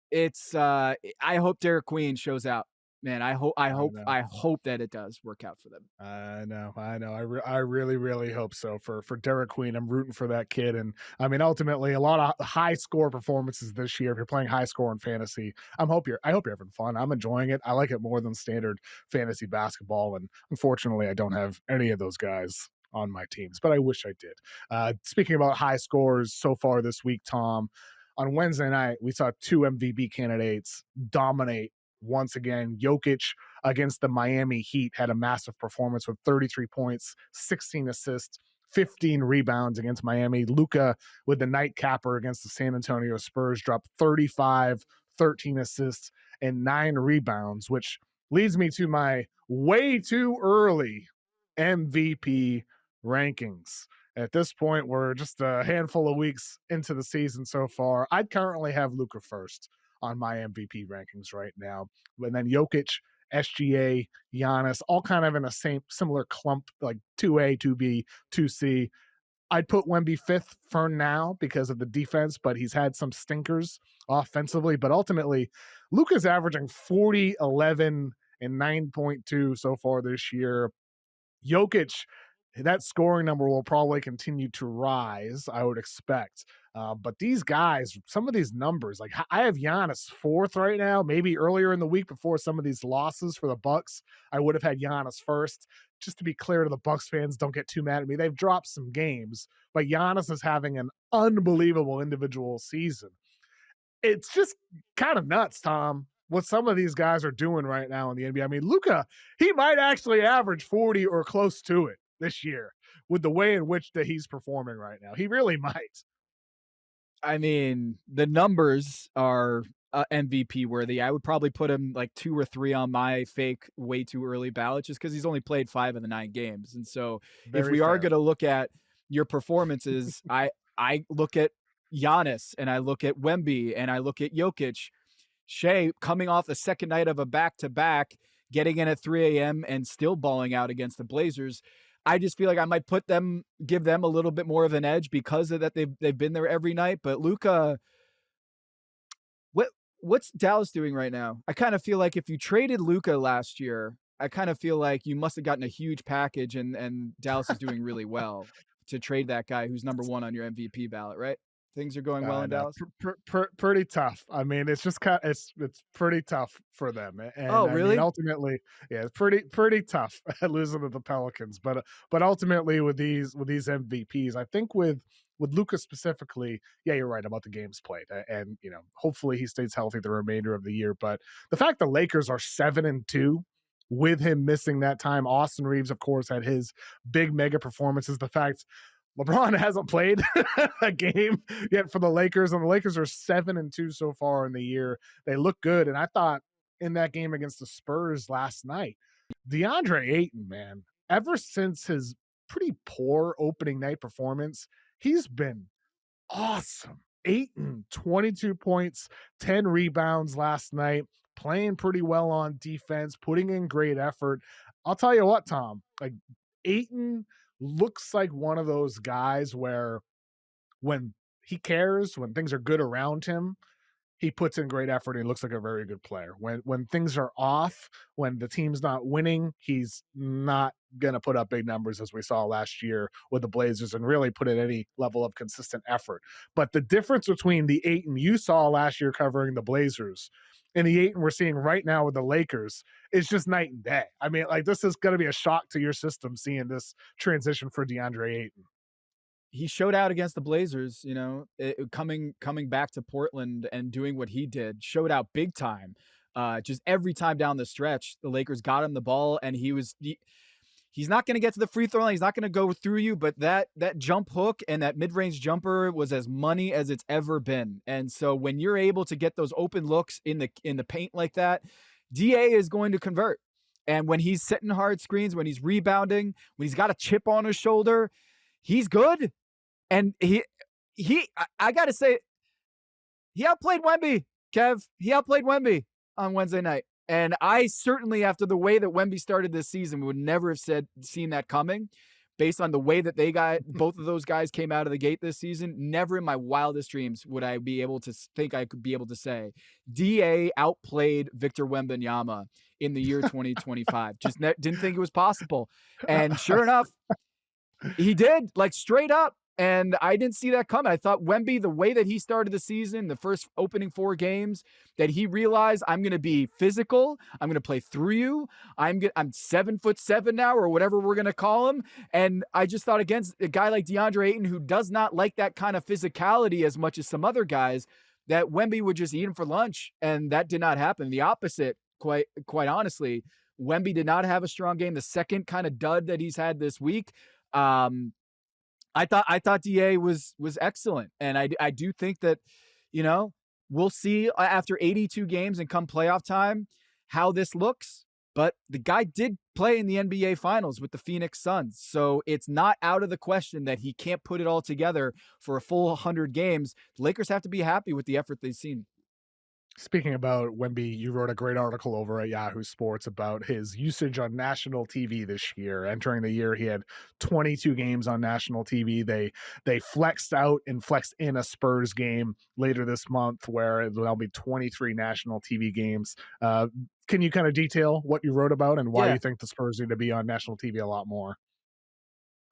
it's I hope Derek Queen shows out. Man, I know. I hope that it does work out for them. I know, I know. I really, really hope so for Derek Queen. I'm rooting for that kid, and I mean, ultimately, a lot of high score performances this year. If you're playing high score in fantasy, I hope you're having fun. I'm enjoying it. I like it more than standard fantasy basketball, and unfortunately, I don't have any of those guys on my teams, but I wish I did. Speaking about high scores so far this week, Tom, on Wednesday night we saw 2 MVP candidates dominate once again. Jokic against the Miami Heat had a massive performance with 33 points, 16 assists, 15 rebounds against Miami. Luka with the nightcapper against the San Antonio Spurs dropped 35, 13 assists, and 9 rebounds, which leads me to my way too early MVP rankings. At this point, we're just a handful of weeks into the season so far. I'd currently have Luka first on my MVP rankings right now. And then Jokic, SGA, Giannis, all kind of in a similar clump, like 2A, 2B, 2C. I'd put Wemby fifth for now because of the defense, but he's had some stinkers offensively. But ultimately, Luka's averaging 40, 11, and 9.2 so far this year. Jokic, that scoring number will probably continue to rise, I would expect. But these guys, some of these numbers, like I have Giannis fourth right now. Maybe earlier in the week before some of these losses for the Bucks, I would have had Giannis first. Just to be clear to the Bucks fans, don't get too mad at me. They've dropped some games, but Giannis is having an unbelievable individual season. It's just kind of nuts, Tom, what some of these guys are doing right now in the NBA. I mean, Luka, he might actually average 40 or close to it this year with the way in which that he's performing right now. He really might. I mean, the numbers are MVP worthy. I would probably put him like 2 or 3 on my fake way too early ballot just because he's only played 5 of the 9 games. And so if Very we are fair. going to look at your performances, I look at Giannis and I look at Wemby and I look at Jokic. Shea coming off the second night of a back to back, getting in at 3 a.m. and still balling out against the Blazers. I just feel like I might give them a little bit more of an edge because of that they've been there every night. But Luka, what what's Dallas doing right now? I kind of feel like if you traded Luka last year, I kind of feel like you must have gotten a huge package, and Dallas is doing really well to trade that guy who's number one on your MVP ballot, right? Things are going well in No, Dallas? pretty tough. I mean, it's just kind it's pretty tough for them, and Oh, I mean, really? ultimately, yeah, it's pretty tough losing to the Pelicans, but ultimately with these MVPs, I think with Luka specifically, yeah, you're right about the games played, and you know, hopefully he stays healthy the remainder of the year. But the fact the Lakers are 7-2 with him missing that time, Austin Reeves, of course, had his big mega performances. The fact LeBron hasn't played a game yet for the Lakers, and the Lakers are 7-2 so far in the year. They look good, and I thought in that game against the Spurs last night, DeAndre Ayton, man, ever since his pretty poor opening night performance, he's been awesome. Ayton, 22 points, 10 rebounds last night, playing pretty well on defense, putting in great effort. I'll tell you what, Tom, like Ayton looks like one of those guys where when he cares, when things are good around him, he puts in great effort and he looks like a very good player. When things are off, when the team's not winning, he's not going to put up big numbers as we saw last year with the Blazers and really put in any level of consistent effort. But the difference between the Ayton you saw last year covering the Blazers and the Ayton we're seeing right now with the Lakers is just night and day. I mean, like this is going to be a shock to your system seeing this transition for DeAndre Ayton. He showed out against the Blazers, coming back to Portland and doing what he did, showed out big time. Just every time down the stretch, the Lakers got him the ball, and he's not going to get to the free throw line. He's not going to go through you, but that jump hook and that mid-range jumper was as money as it's ever been. And so when you're able to get those open looks in the paint like that, DA is going to convert. And when he's setting hard screens, when he's rebounding, when he's got a chip on his shoulder, he's good. And I got to say, he outplayed Wemby, Kev. He outplayed Wemby on Wednesday night. And I certainly, after the way that Wemby started this season, would never have seen that coming based on the way that both of those guys came out of the gate this season. Never in my wildest dreams would I be able to think I could be able to say DA outplayed Victor Wembanyama in the year 2025. Just didn't think it was possible. And sure enough, he did, like straight up. And I didn't see that coming. I thought Wemby, the way that he started the season, the first opening 4 games, that he realized I'm going to be physical. I'm going to play through you. I'm 7'7" now, or whatever we're going to call him. And I just thought against a guy like DeAndre Ayton, who does not like that kind of physicality as much as some other guys, that Wemby would just eat him for lunch. And that did not happen. The opposite, quite honestly. Wemby did not have a strong game. The second kind of dud that he's had this week, I thought DA was excellent, and I do think that, we'll see after 82 games and come playoff time how this looks. But the guy did play in the NBA Finals with the Phoenix Suns, so it's not out of the question that he can't put it all together for a full 100 games. The Lakers have to be happy with the effort they've seen. Speaking about Wemby, you wrote a great article over at Yahoo Sports about his usage on national TV this year. Entering the year, he had 22 games on national TV. They flexed out and flexed in a Spurs game later this month, where there'll be 23 national TV games. Can you kind of detail what you wrote about and why you think the Spurs need to be on national TV a lot more?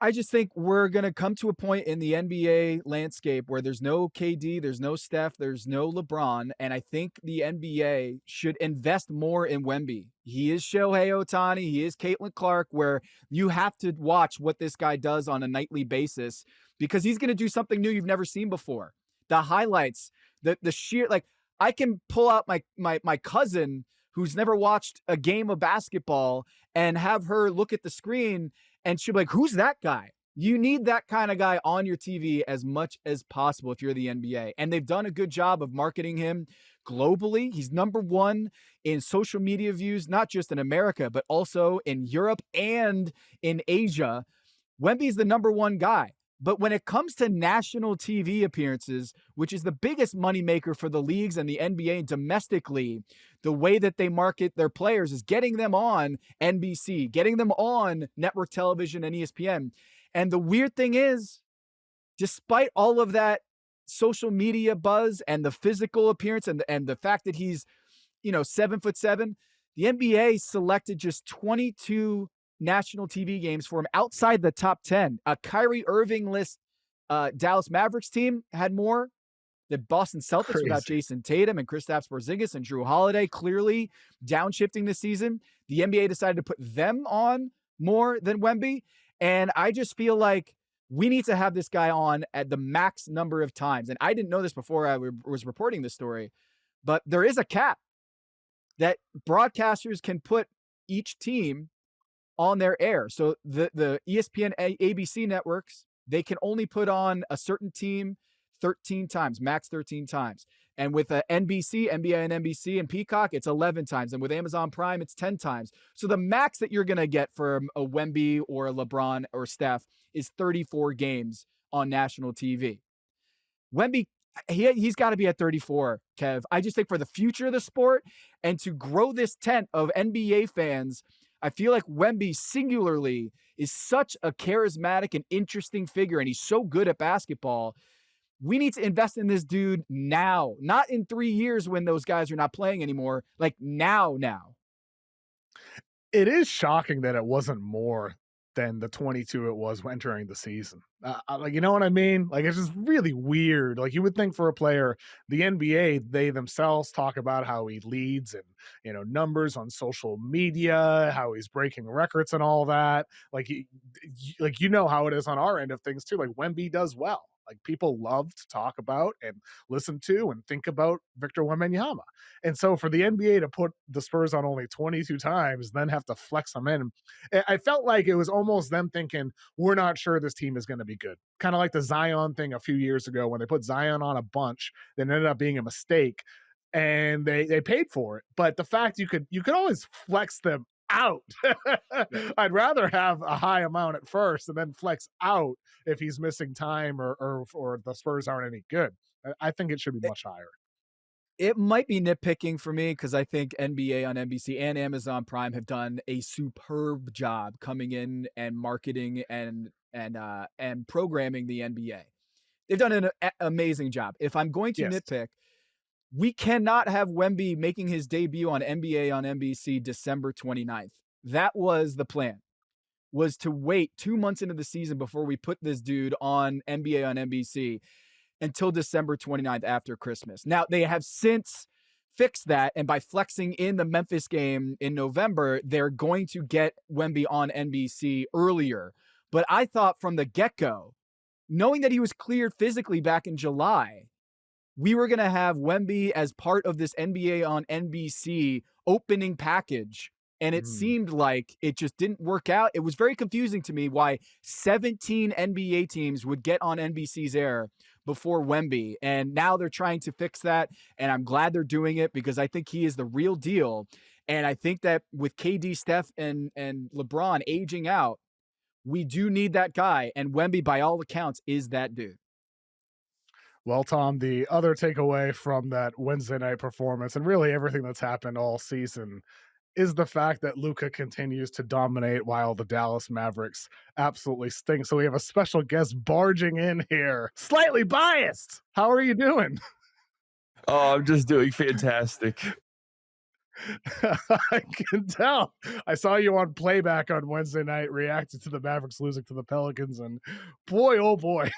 I just think we're going to come to a point in the NBA landscape where there's no KD, there's no Steph, there's no LeBron, and I think the NBA should invest more in Wemby. He is Shohei Ohtani, he is Caitlin Clark, where you have to watch what this guy does on a nightly basis because he's going to do something new you've never seen before. The highlights, the sheer, like, I can pull out my cousin who's never watched a game of basketball and have her look at the screen and she'll be like, who's that guy? You need that kind of guy on your TV as much as possible if you're the NBA. And they've done a good job of marketing him globally. He's number 1 in social media views, not just in America, but also in Europe and in Asia. Wemby's the number 1 guy. But when it comes to national TV appearances, which is the biggest moneymaker for the leagues and the NBA domestically, the way that they market their players is getting them on NBC, getting them on network television and ESPN. And the weird thing is, despite all of that social media buzz and the physical appearance and the fact that he's, 7'7", the NBA selected just 22 national TV games for him outside the top 10, a Kyrie Irving list Dallas Mavericks team had more. The Boston Celtics without Crazy. Jason Tatum and Kristaps Porzingis and Drew Holiday clearly downshifting this season. The NBA decided to put them on more than Wemby. And I just feel like we need to have this guy on at the max number of times. And I didn't know this before I was reporting this story, but there is a cap that broadcasters can put each team on their air. So the ESPN ABC networks, they can only put on a certain team 13 times, max 13 times. And with NBC, NBA and NBC and Peacock, it's 11 times. And with Amazon Prime, it's 10 times. So the max that you're going to get from a Wemby or a LeBron or Steph is 34 games on national TV. Wemby, he's got to be at 34, Kev. I just think for the future of the sport and to grow this tent of NBA fans, I feel like Wemby singularly is such a charismatic and interesting figure, and he's so good at basketball. We need to invest in this dude now, not in 3 years when those guys are not playing anymore. Like now. It is shocking that it wasn't more than the 22 it was entering the season. Like, you know what I mean? Like, it's just really weird. Like, you would think for a player, the NBA, they themselves talk about how he leads and, numbers on social media, how he's breaking records and all that. Like, how it is on our end of things too. Like, Wemby does well. Like, people love to talk about and listen to and think about Victor Wembanyama. And so for the NBA to put the Spurs on only 22 times, then have to flex them in, I felt like it was almost them thinking, we're not sure this team is going to be good. Kind of like the Zion thing a few years ago when they put Zion on a bunch that ended up being a mistake and they paid for it. But the fact you could always flex them out. I'd rather have a high amount at first and then flex out if he's missing time or the Spurs aren't any good. I think it should be much higher. It might be nitpicking for me because I think NBA on NBC and Amazon Prime have done a superb job coming in and marketing and programming the NBA. They've done an amazing job. If I'm going to nitpick, we cannot have Wemby making his debut on NBA on NBC December 29th. That was the plan, was to wait 2 months into the season before we put this dude on NBA on NBC until December 29th after Christmas. Now, they have since fixed that, and by flexing in the Memphis game in November, they're going to get Wemby on NBC earlier. But I thought from the get-go, knowing that he was cleared physically back in July, we were going to have Wemby as part of this NBA on NBC opening package. And it seemed like it just didn't work out. It was very confusing to me why 17 NBA teams would get on NBC's air before Wemby. And now they're trying to fix that. And I'm glad they're doing it because I think he is the real deal. And I think that with KD, Steph, and LeBron aging out, we do need that guy. And Wemby, by all accounts, is that dude. Well, Tom, the other takeaway from that Wednesday night performance and really everything that's happened all season is the fact that Luka continues to dominate while the Dallas Mavericks absolutely stink. So we have a special guest barging in here, slightly biased. How are you doing? Oh, I'm just doing fantastic. I can tell. I saw you on playback on Wednesday night reacting to the Mavericks losing to the Pelicans, and boy, oh boy,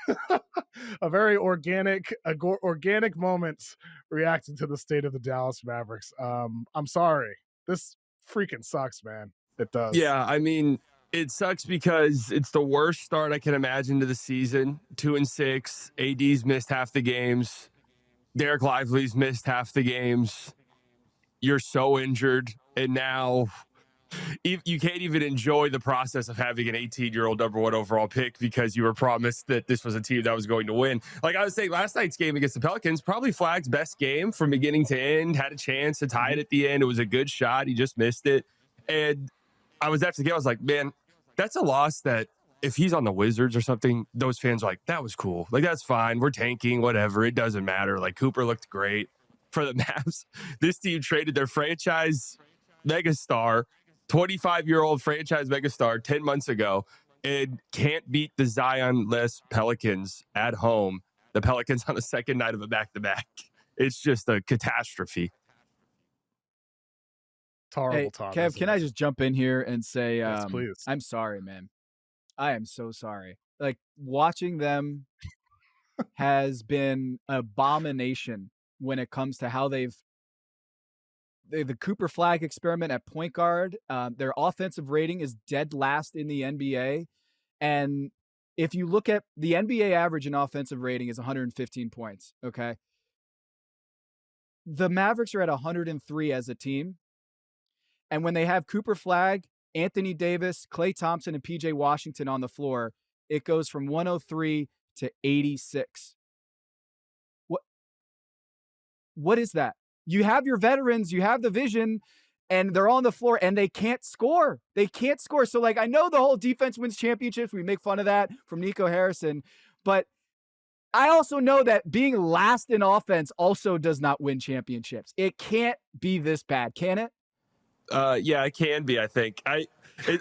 a very organic moment reacting to the state of the Dallas Mavericks. I'm sorry. This freaking sucks, man. It does. Yeah, I mean, it sucks because it's the worst start I can imagine to the season. 2-6. AD's missed half the games. Derek Lively's missed half the games. You're so injured, and now you can't even enjoy the process of having an 18-year-old number 1 overall pick because you were promised that this was a team that was going to win. Like I was saying, last night's game against the Pelicans, probably Flag's best game from beginning to end, had a chance to tie it at the end. It was a good shot. He just missed it. And I was after the game, I was like, man, that's a loss that if he's on the Wizards or something, those fans are like, that was cool. Like, that's fine. We're tanking, whatever. It doesn't matter. Like, Cooper looked great. For the Mavs, this team traded their franchise megastar, 25-year-old franchise megastar 10 months ago, and can't beat the Zion-less Pelicans at home. The Pelicans on the second night of a back-to-back. It's just a catastrophe. Horrible, Hey, Tom. Kev, can I just jump in here and say, Yes, please. I'm sorry, man. I am so sorry. Like, watching them has been abomination when it comes to how the Cooper Flag experiment at point guard. Their offensive rating is dead last in the NBA. And if you look at the NBA average in offensive rating is 115 points. Okay. The Mavericks are at 103 as a team. And when they have Cooper Flag, Anthony Davis, Klay Thompson, and PJ Washington on the floor, it goes from 103 to 86. What is that? You have your veterans, you have the vision, and they're on the floor and they can't score. They can't score. So, like, I know the whole defense wins championships. We make fun of that from Nico Harrison. But I also know that being last in offense also does not win championships. It can't be this bad, can it? Yeah, it can be, I think.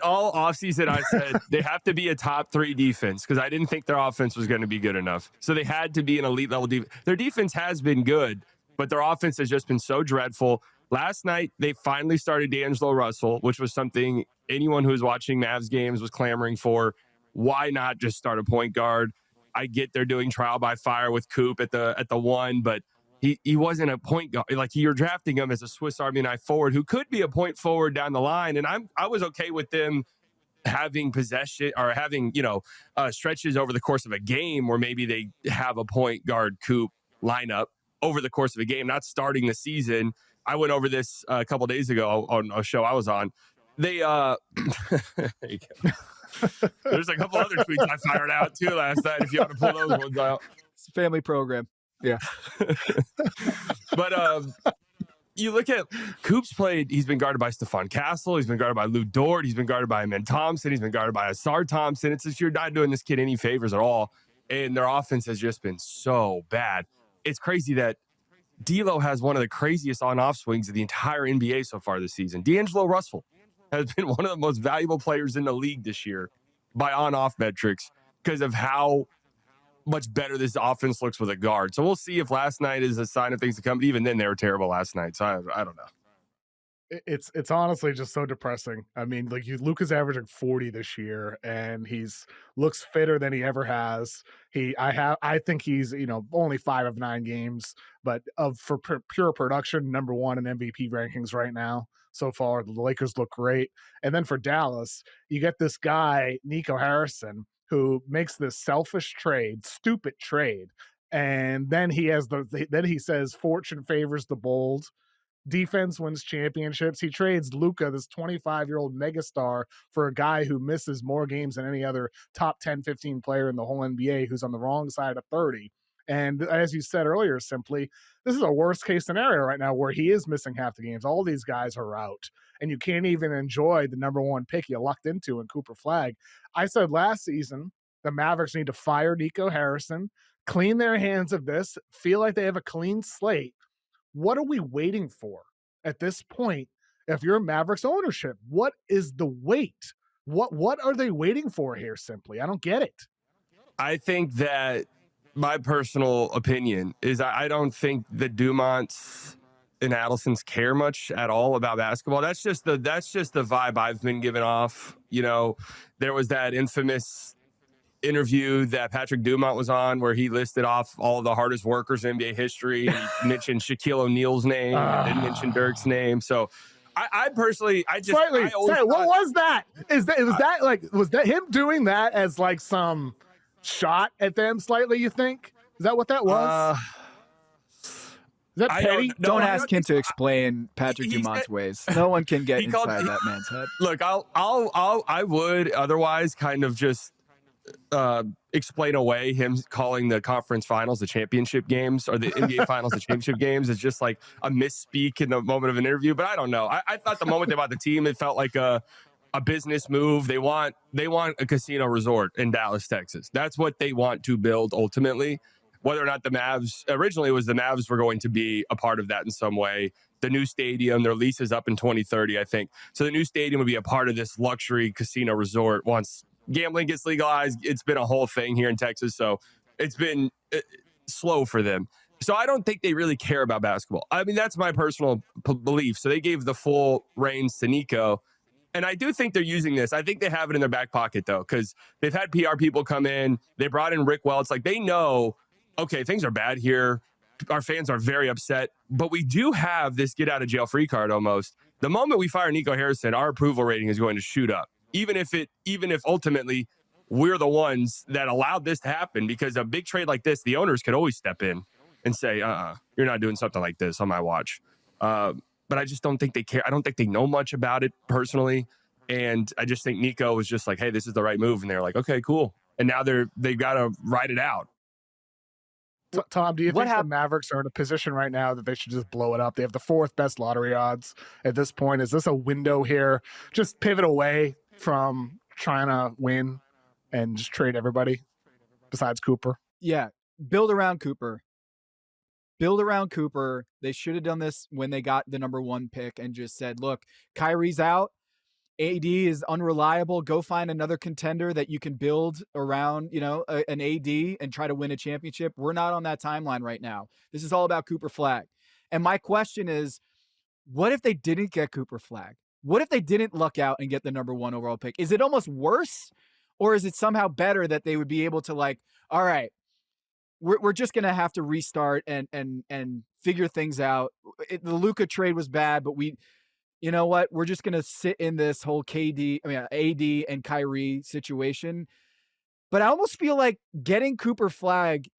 All offseason, I said they have to be a top 3 defense because I didn't think their offense was going to be good enough. So they had to be an elite level defense. Their defense has been good, but their offense has just been so dreadful. Last night, they finally started D'Angelo Russell, which was something anyone who was watching Mavs games was clamoring for. Why not just start a point guard? I get they're doing trial by fire with Coop at the 1, but he wasn't a point guard. Like, you're drafting him as a Swiss Army knife forward who could be a point forward down the line. And I was okay with them having possession or having, stretches over the course of a game where maybe they have a point guard Coop lineup over the course of a game, not starting the season. I went over this a couple days ago on a show I was on. They there you go. There's a couple other tweets I fired out too last night if you want to pull those ones out. It's a family program. Yeah. But you look at Coop's played, he's been guarded by Stephon Castle, he's been guarded by Lou Dort, he's been guarded by Amen Thompson, he's been guarded by Asar Thompson. It's just, you're not doing this kid any favors at all. And their offense has just been so bad. It's crazy that D'Lo has one of the craziest on-off swings of the entire NBA so far this season. D'Angelo Russell has been one of the most valuable players in the league this year by on-off metrics because of how much better this offense looks with a guard. So we'll see if last night is a sign of things to come. But even then, they were terrible last night. So I don't know. It's honestly just so depressing. I mean, like, Luka's averaging 40 this year, and looks fitter than he ever has. I think he's only 5 of 9 games, but for pure production, number 1 in MVP rankings right now so far. The Lakers look great, and then for Dallas, you get this guy Nico Harrison who makes this selfish trade, stupid trade, and then he says fortune favors the bold. Defense wins championships. He trades Luka, this 25-year-old megastar, for a guy who misses more games than any other top 10, 15 player in the whole NBA who's on the wrong side of 30. And as you said earlier, simply, this is a worst-case scenario right now where he is missing half the games. All these guys are out, and you can't even enjoy the number 1 pick you lucked into in Cooper Flag. I said last season the Mavericks need to fire Nico Harrison, clean their hands of this, feel like they have a clean slate. What are we waiting for at this point? If you're Mavericks ownership, what is the wait? What are they waiting for here? Simply, I don't get it. I think that my personal opinion is I don't think the Dumonts and Adelsons care much at all about basketball. That's just the vibe I've been given off. There was that infamous interview that Patrick Dumont was on where he listed off all of the hardest workers in NBA history. And he mentioned Shaquille O'Neal's name and didn't mention Dirk's name. So I personally, what was that? Was that him doing that as like some shot at them slightly, you think? Is that what that was? Is that petty? Don't ask him to explain Patrick Dumont's ways. No one can get inside that man's head. Look, I would otherwise kind of just explain away him calling the conference finals the championship games or the NBA finals the championship games. It's just like a misspeak in the moment of an interview. But I don't know. I thought the moment they bought the team, it felt like a business move. They want a casino resort in Dallas, Texas. That's what they want to build ultimately. Whether or not the Mavs, originally it was the Mavs were going to be a part of that in some way. The new stadium, their lease is up in 2030, I think. So the new stadium would be a part of this luxury casino resort once gambling gets legalized. It's been a whole thing here in Texas, so it's been slow for them. So I don't think they really care about basketball. I mean, that's my personal belief. So they gave the full reins to Nico. And I do think they're using this. I think they have it in their back pocket, though, because they've had PR people come in. They brought in Rick Welts. Like, they know okay, things are bad here. Our fans are very upset, but we do have this get out of jail free card almost. The moment we fire Nico Harrison, our approval rating is going to shoot up. Even if ultimately we're the ones that allowed this to happen, because a big trade like this, the owners could always step in and say, you're not doing something like this on my watch. But I just don't think they care. I don't think they know much about it personally. And I just think Nico was just like, hey, this is the right move. And they're like, okay, cool. And now they've got to ride it out. Tom, do you think the Mavericks are in a position right now that they should just blow it up? They have the 4th best lottery odds at this point. Is this a window here? Just pivot away from trying to win and just trade everybody besides Cooper? Yeah, build around Cooper. Build around Cooper. They should have done this when they got the number 1 pick and just said, look, Kyrie's out. AD is unreliable. Go find another contender that you can build around, an AD and try to win a championship. We're not on that timeline right now. This is all about Cooper Flag. And my question is, what if they didn't get Cooper Flag? What if they didn't luck out and get the number 1 overall pick? Is it almost worse, or is it somehow better that they would be able to, like, all right, we're just going to have to restart and figure things out. The Luka trade was bad, but you know what? We're just going to sit in this whole AD and Kyrie situation. But I almost feel like getting Cooper Flag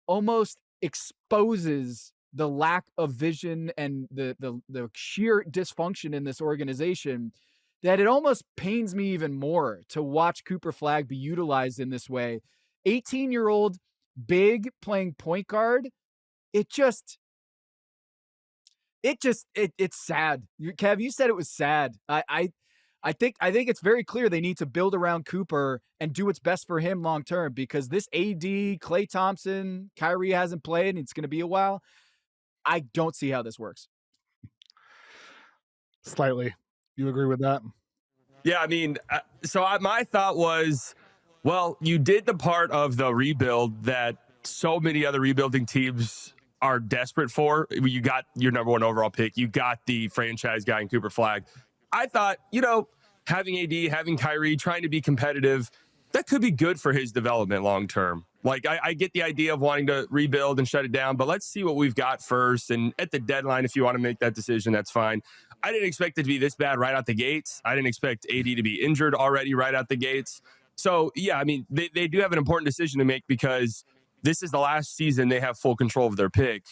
almost exposes the lack of vision and the sheer dysfunction in this organization, that it almost pains me even more to watch Cooper Flag be utilized in this way. 18-year-old big playing point guard. It's sad. Kev, you said it was sad. I think it's very clear they need to build around Cooper and do what's best for him long term, because this AD, Klay Thompson, Kyrie hasn't played, and it's going to be a while. I don't see how this works. Slightly. You agree with that? Yeah, I mean, my thought was, well, you did the part of the rebuild that so many other rebuilding teams are desperate for. You got your number 1 overall pick. You got the franchise guy in Cooper Flag. I thought, having AD, having Kyrie, trying to be competitive, that could be good for his development long term. Like, I get the idea of wanting to rebuild and shut it down, but let's see what we've got first. And at the deadline, if you want to make that decision, that's fine. I didn't expect it to be this bad right out the gates. I didn't expect AD to be injured already right out the gates. So, yeah, I mean, they do have an important decision to make, because this is the last season they have full control of their pick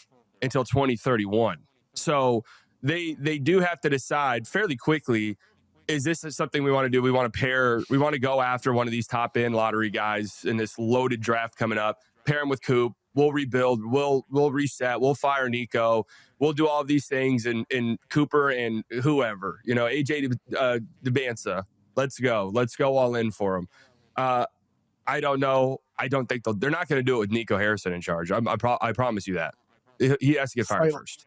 until 2031. So they do have to decide fairly quickly, is this something we want to do? We want to go after one of these top end lottery guys in this loaded draft coming up, pair him with Coop. We'll rebuild. We'll reset. We'll fire Nico. We'll do all of these things, and Cooper and whoever, AJ DeBansa. Let's go all in for him. I don't know. I don't think they're not going to do it with Nico Harrison in charge. I promise you that. He has to get fired first.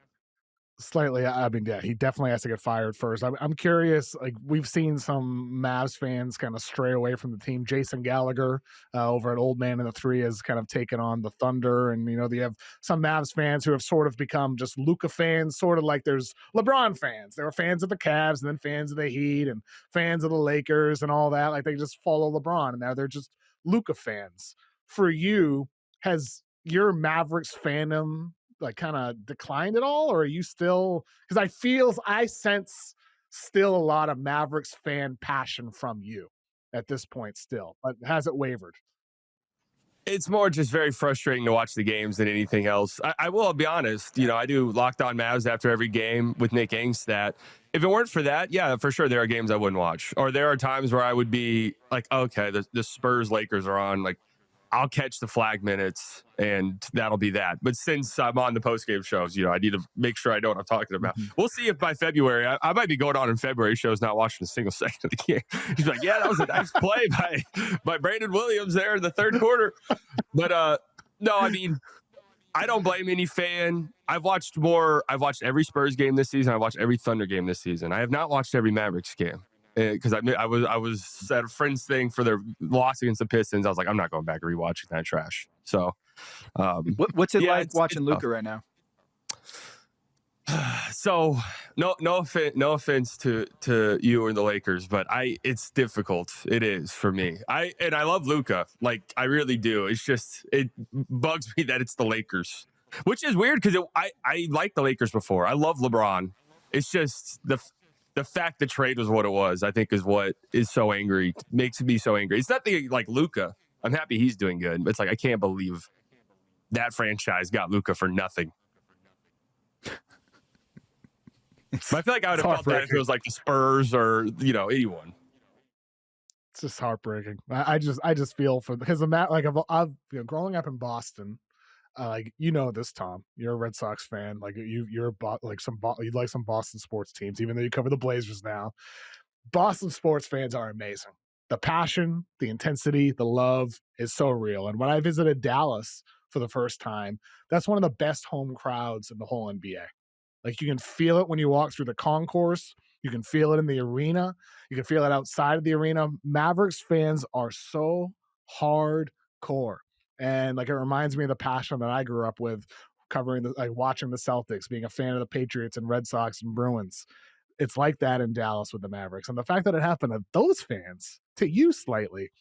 Slightly. I mean, yeah, he definitely has to get fired first. I'm curious. Like, we've seen some Mavs fans kind of stray away from the team. Jason Gallagher over at Old Man in the 3 has kind of taken on the Thunder, and they have some Mavs fans who have sort of become just Luka fans, sort of like there's LeBron fans. They were fans of the Cavs, and then fans of the Heat, and fans of the Lakers, and all that. Like, they just follow LeBron, and now they're just Luka fans. For you, has your Mavericks fandom like kind of declined at all, or are you still, because I sense still a lot of Mavericks fan passion from you at this point still, but has it wavered? It's more just very frustrating to watch the games than anything else. I will be honest, I do Locked On Mavs after every game with Nick Angstadt. If it weren't for that, yeah, for sure there are games I wouldn't watch, or there are times where I would be like, okay, the Spurs Lakers are on, like, I'll catch the flag minutes and that'll be that. But since I'm on the post-game shows, I need to make sure I know what I'm talking about. Mm-hmm. We'll see if by February, I might be going on in February shows not watching a single second of the game. He's like, yeah, that was a nice play by Brandon Williams there in the third quarter. But no, I mean, I don't blame any fan. I've watched every Spurs game this season. I've watched every Thunder game this season. I have not watched every Mavericks game. Because I was at a friend's thing for their loss against the Pistons. I was like, I'm not going back and rewatching that trash. So, what's it like watching Luka right now? So no offense to you or the Lakers, but it's difficult. It is for me. I love Luka, like I really do. It's just it bugs me that it's the Lakers, which is weird because I liked the Lakers before. I love LeBron. It's just the fact the trade was what it was. I think is what is so angry, makes me so angry. It's not the like Luka. I'm happy he's doing good, but it's like I can't believe that franchise got Luka for nothing. But I feel like I would have felt that if it was like the Spurs or, anyone. It's just heartbreaking. I just feel for, because I've growing up in Boston, like this, Tom. You're a Red Sox fan. Like you like some Boston sports teams, even though you cover the Blazers now. Boston sports fans are amazing. The passion, the intensity, the love is so real. And when I visited Dallas for the first time, that's one of the best home crowds in the whole NBA. Like you can feel it when you walk through the concourse. You can feel it in the arena. You can feel it outside of the arena. Mavericks fans are so hardcore. And like it reminds me of the passion that I grew up with covering watching the Celtics, being a fan of the Patriots and Red Sox and Bruins. It's like that in Dallas with the Mavericks. And the fact that it happened to those fans, to you slightly,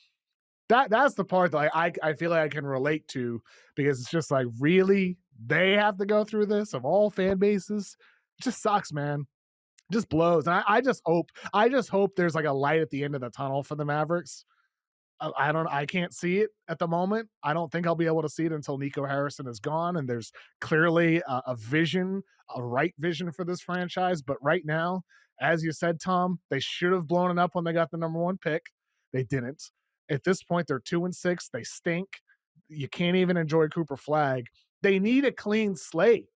that's the part that I feel like I can relate to, because it's just like, really, they have to go through this of all fan bases. It just sucks, man. It just blows. And I just hope there's like a light at the end of the tunnel for the Mavericks. I can't see it at the moment. I don't think I'll be able to see it until Nico Harrison is gone. And there's clearly a right vision for this franchise. But right now, as you said, Tom, they should have blown it up when they got the number 1 pick. They didn't. At this point, they're 2-6. They stink. You can't even enjoy Cooper Flag. They need a clean slate.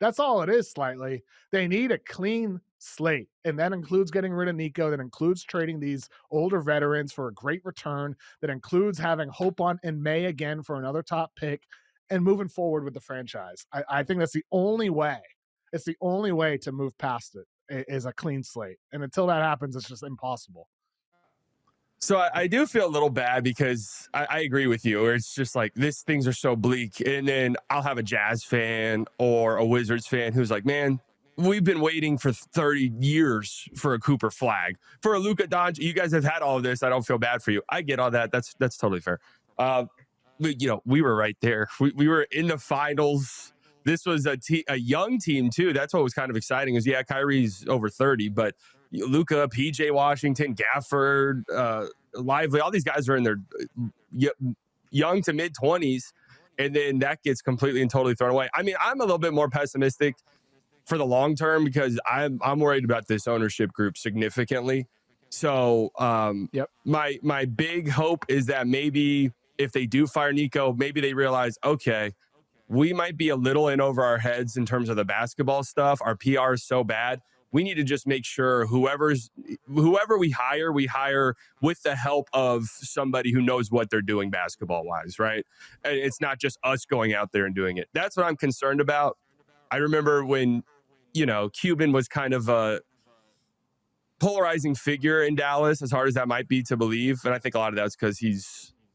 That's all it is, slightly. They need a clean slate. And that includes getting rid of Nico. That includes trading these older veterans for a great return. That includes having hope in May again for another top pick and moving forward with the franchise. I think that's the only way. It's the only way to move past it, is a clean slate. And until that happens, it's just impossible. So I do feel a little bad because I agree with you, or it's just like things are so bleak. And then I'll have a Jazz fan or a Wizards fan who's like, man, we've been waiting for 30 years for a Cooper Flag, for a Luka Doncic. You guys have had all of this. I don't feel bad for you. I get all that. That's totally fair. We were right there. We were in the finals. This was a young team too. That's what was kind of exciting. Is Kyrie's over 30, but Luka, PJ Washington, Gafford, Lively, all these guys are in their young to mid 20s, and then that gets completely and totally thrown away. I mean, I'm a little bit more pessimistic for the long term because I'm worried about this ownership group significantly. So my big hope is that maybe if they do fire Nico, maybe they realize, okay, we might be a little in over our heads in terms of the basketball stuff. Our PR is so bad. We need to just make sure whoever we hire with the help of somebody who knows what they're doing basketball wise, right? And it's not just us going out there and doing it. That's what I'm concerned about. I remember when, Cuban was kind of a polarizing figure in Dallas, as hard as that might be to believe. And I think a lot of that's because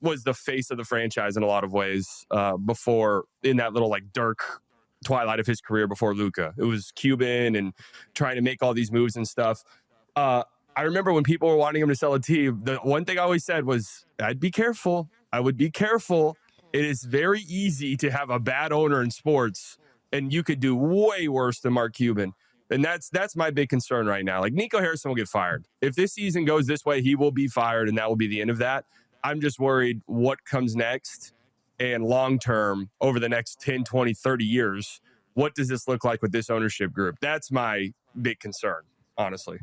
was the face of the franchise in a lot of ways before, in that little like Dirk twilight of his career before Luka. It was Cuban and trying to make all these moves and stuff. I remember when people were wanting him to sell a team, the one thing I always said was, I'd be careful. I would be careful. It is very easy to have a bad owner in sports, and you could do way worse than Mark Cuban. And that's my big concern right now. Like, Nico Harrison will get fired. If this season goes this way, he will be fired, and that will be the end of that. I'm just worried what comes next. And long-term, over the next 10, 20, 30 years, what does this look like with this ownership group? That's my big concern, honestly.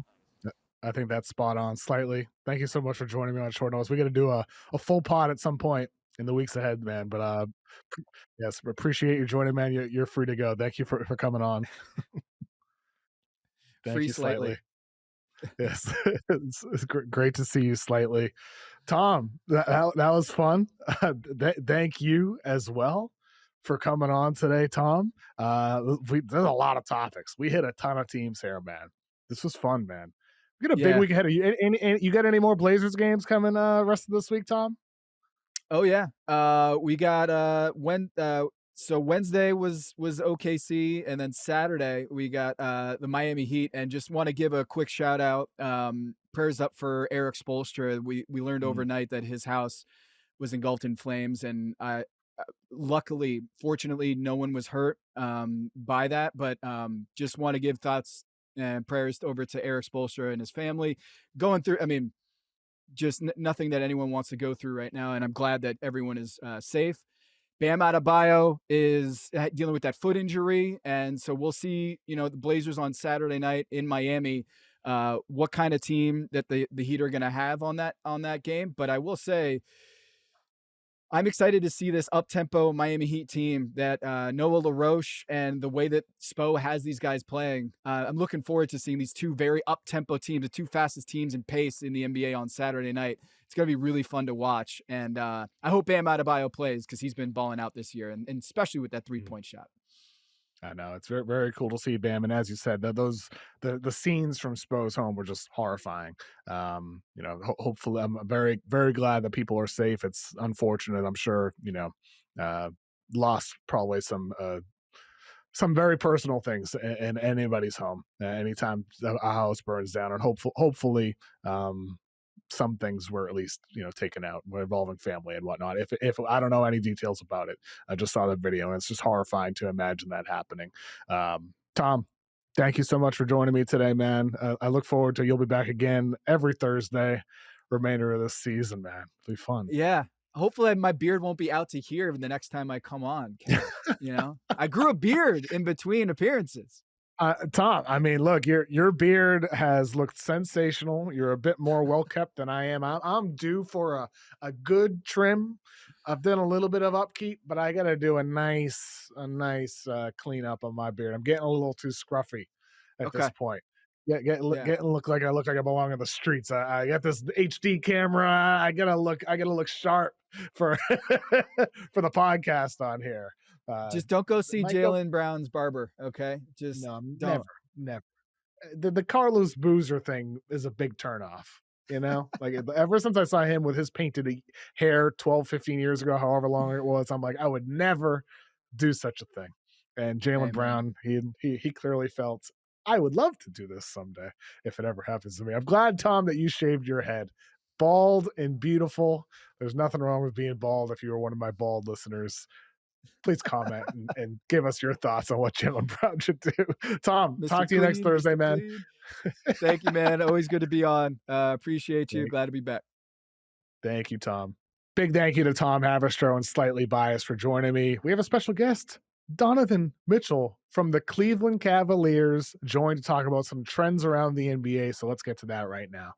I think that's spot on slightly. Thank you so much for joining me on short notice. We got to do a full pod at some point in the weeks ahead, man. But yes, appreciate you joining, man. You're free to go. Thank you for coming on. Thank you slightly. Yes, it's great to see you slightly. Tom, that was fun. Thank you as well for coming on today, Tom. There's a lot of topics. We hit a ton of teams here, man. This was fun, man. We got a big week ahead of you. You got any more Blazers games coming rest of this week, Tom? Oh yeah. We got So Wednesday was OKC, and then Saturday we got the Miami Heat. And just want to give a quick shout out, prayers up for Eric Spoelstra. We learned Mm. overnight that his house was engulfed in flames, and luckily, fortunately, no one was hurt by that. But just want to give thoughts and prayers over to Eric Spoelstra and his family going through. I mean, just nothing that anyone wants to go through right now, and I'm glad that everyone is safe. Bam Adebayo is dealing with that foot injury, and so we'll see. The Blazers on Saturday night in Miami. What kind of team that the Heat are going to have on that game? But I will say, I'm excited to see this up-tempo Miami Heat team that Noah LaRoche and the way that Spo has these guys playing. I'm looking forward to seeing these two very up-tempo teams, the two fastest teams in pace in the NBA on Saturday night. It's going to be really fun to watch. And I hope Bam Adebayo plays because he's been balling out this year, and especially with that three-point shot. I know it's very, very cool to see Bam, and as you said, the scenes from Spo's home were just horrifying. Hopefully, I'm very, very glad that people are safe. It's unfortunate. I'm sure lost probably some very personal things in anybody's home. Anytime a house burns down, and hopefully, some things were at least taken out involving family and whatnot. If I don't know any details about it, I just saw the video and it's just horrifying to imagine that happening. Tom, thank you so much for joining me today, man. I look forward to you'll be back again every Thursday remainder of this season, man. It'll be fun. Yeah. Hopefully my beard won't be out to here the next time I come on. I grew a beard in between appearances. Tom, I mean, look, your beard has looked sensational. You're a bit more well kept than I am. I'm due for a good trim. I've done a little bit of upkeep, but I got to do a nice cleanup on my beard. I'm getting a little too scruffy at this point. Getting look like I belong in the streets. I got this HD camera. I gotta look sharp for for the podcast on here. Just don't go see Jaylen Brown's barber, okay? Just no, don't. never. The Carlos Boozer thing is a big turnoff. Like ever since I saw him with his painted hair 12, 15 years ago, however long it was, I'm like, I would never do such a thing. And Jaylen Brown, he clearly felt, I would love to do this someday if it ever happens to me. I'm glad, Tom, that you shaved your head. Bald and beautiful. There's nothing wrong with being bald. If you were one of my bald listeners, please comment and give us your thoughts on what Jaylen Brown should do. Tom, Mr. talk to you next Thursday, man. Thank you, man. Always good to be on. Appreciate you. Glad to be back. Thank you, Tom. Big thank you to Tom Haberstroh and Slightly Biased for joining me. We have a special guest, Donovan Mitchell from the Cleveland Cavaliers, joined to talk about some trends around the NBA. So let's get to that right now.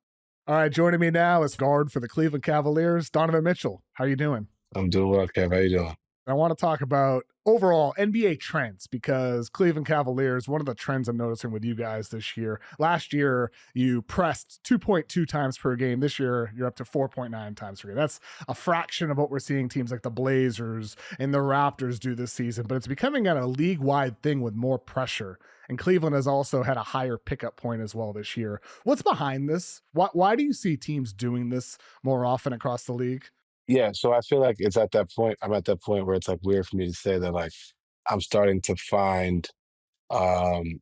All right, joining me now is guard for the Cleveland Cavaliers, Donovan Mitchell. How are you doing? I'm doing well, Kev. How you doing? I want to talk about overall NBA trends because Cleveland Cavaliers, one of the trends I'm noticing with you guys this year, last year you pressed 2.2 times per game. This year you're up to 4.9 times per game. That's a fraction of what we're seeing teams like the Blazers and the Raptors do this season, but it's becoming a league-wide thing with more pressure. And Cleveland has also had a higher pickup point as well this year. What's behind this? Why do you see teams doing this more often across the league? Yeah, so I feel like it's at that point. I'm at that point where it's like weird for me to say that like I'm starting to find um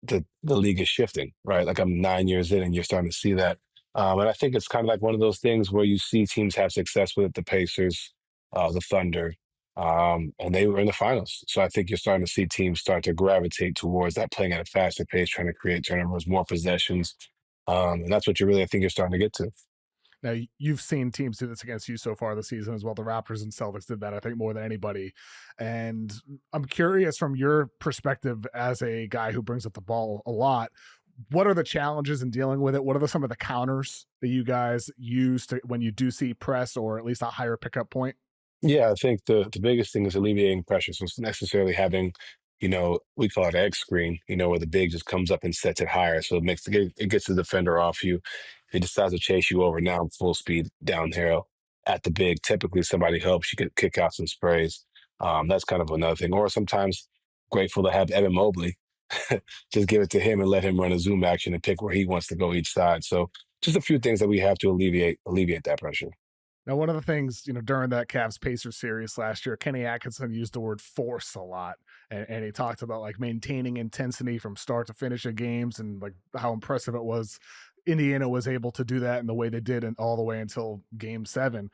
the league is shifting, right? Like I'm 9 years in and you're starting to see that. And I think it's kind of like one of those things where you see teams have success with it, the Pacers, the Thunder, and they were in the finals. So I think you're starting to see teams start to gravitate towards that, playing at a faster pace, trying to create turnovers, more possessions. And that's what I think you're starting to get to. Now, you've seen teams do this against you so far this season as well. The Raptors and Celtics did that, I think, more than anybody. And I'm curious from your perspective as a guy who brings up the ball a lot, what are the challenges in dealing with it? What are some of the counters that you guys use to when you do see press or at least a higher pickup point? Yeah, I think the biggest thing is alleviating pressure. So it's necessarily having, we call it egg screen, where the big just comes up and sets it higher. So it gets the defender off you. If he decides to chase you over now full speed downhill at the big, typically somebody helps you get kick out some sprays. That's kind of another thing. Or sometimes grateful to have Evan Mobley. Just give it to him and let him run a zoom action and pick where he wants to go each side. So just a few things that we have to alleviate that pressure. Now, one of the things, during that Cavs Pacers series last year, Kenny Atkinson used the word force a lot. And he talked about like maintaining intensity from start to finish of games and like how impressive it was. Indiana was able to do that in the way they did and all the way until game 7.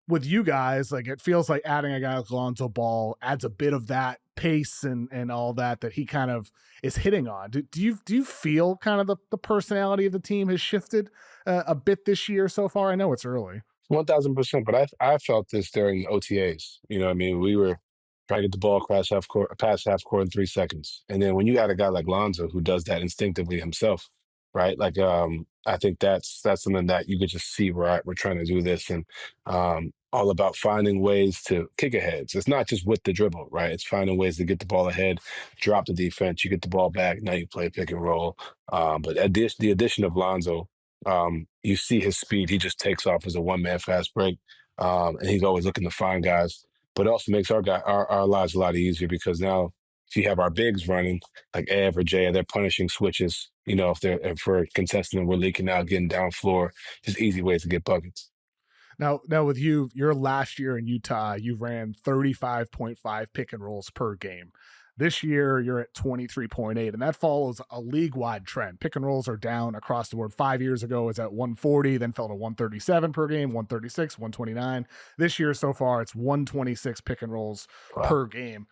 With you guys, like it feels like adding a guy like Lonzo Ball adds a bit of that pace and all that he kind of is hitting on. Do you feel kind of the personality of the team has shifted a bit this year so far? I know it's early. 1000%. But I felt this during OTAs. You know what I mean? We were trying to get the ball across half court, past half court in 3 seconds. And then when you got a guy like Lonzo who does that instinctively himself, right? Like I think that's something that you could just see, right? We're trying to do this and all about finding ways to kick ahead. So it's not just with the dribble, right? It's finding ways to get the ball ahead, drop the defense, you get the ball back, now you play pick and roll. But the addition of Lonzo, you see his speed. He just takes off as a one-man fast break, and he's always looking to find guys. But it also makes our lives a lot easier because now if you have our bigs running like Ev or Jay, they're punishing switches. If we're contesting and we're leaking out, getting down floor, just easy ways to get buckets. Now with you, your last year in Utah, you ran 35.5 pick and rolls per game. This year, you're at 23.8, and that follows a league-wide trend. Pick and rolls are down across the board. 5 years ago, it was at 140, then fell to 137 per game, 136, 129. This year so far, it's 126 pick and rolls Wow. per game.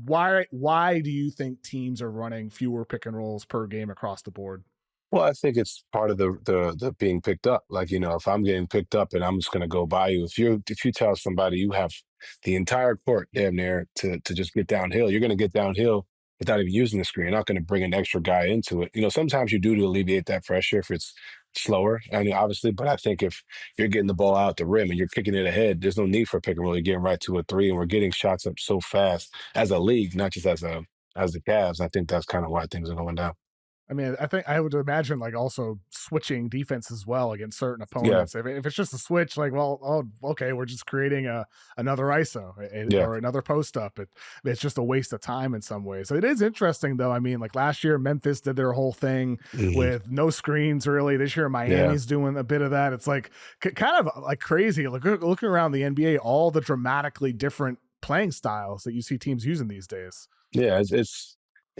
Why do you think teams are running fewer pick and rolls per game across the board? Well, I think it's part of the being picked up. Like, if I'm getting picked up and I'm just gonna go by you, if you tell somebody you have the entire court damn near to just get downhill, you're gonna get downhill without even using the screen. You're not gonna bring an extra guy into it. Sometimes you do to alleviate that pressure if it's slower. I mean, obviously, but I think if you're getting the ball out the rim and you're kicking it ahead, there's no need for a pick and roll. You're getting right to a three, and we're getting shots up so fast as a league, not just as the Cavs. I think that's kind of why things are going down. I mean, I think I would imagine like also switching defense as well against certain Yeah, opponents. If it's just a switch, like, well, oh, okay, we're just creating another ISO yeah. or another post up. It's just a waste of time in some ways. So it is interesting though. I mean, like last year, Memphis did their whole thing Hmm. with no screens really. This year, Yeah. Miami's doing a bit of that. It's like kind of like crazy. Like looking around the NBA, all the dramatically different playing styles that you see teams using these days. Yeah,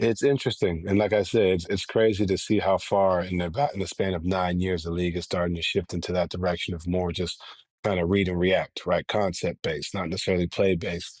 it's interesting, and like I said, it's crazy to see how far in the span of 9 years the league is starting to shift into that direction of more just kind of read and react, right? Concept based, not necessarily play based,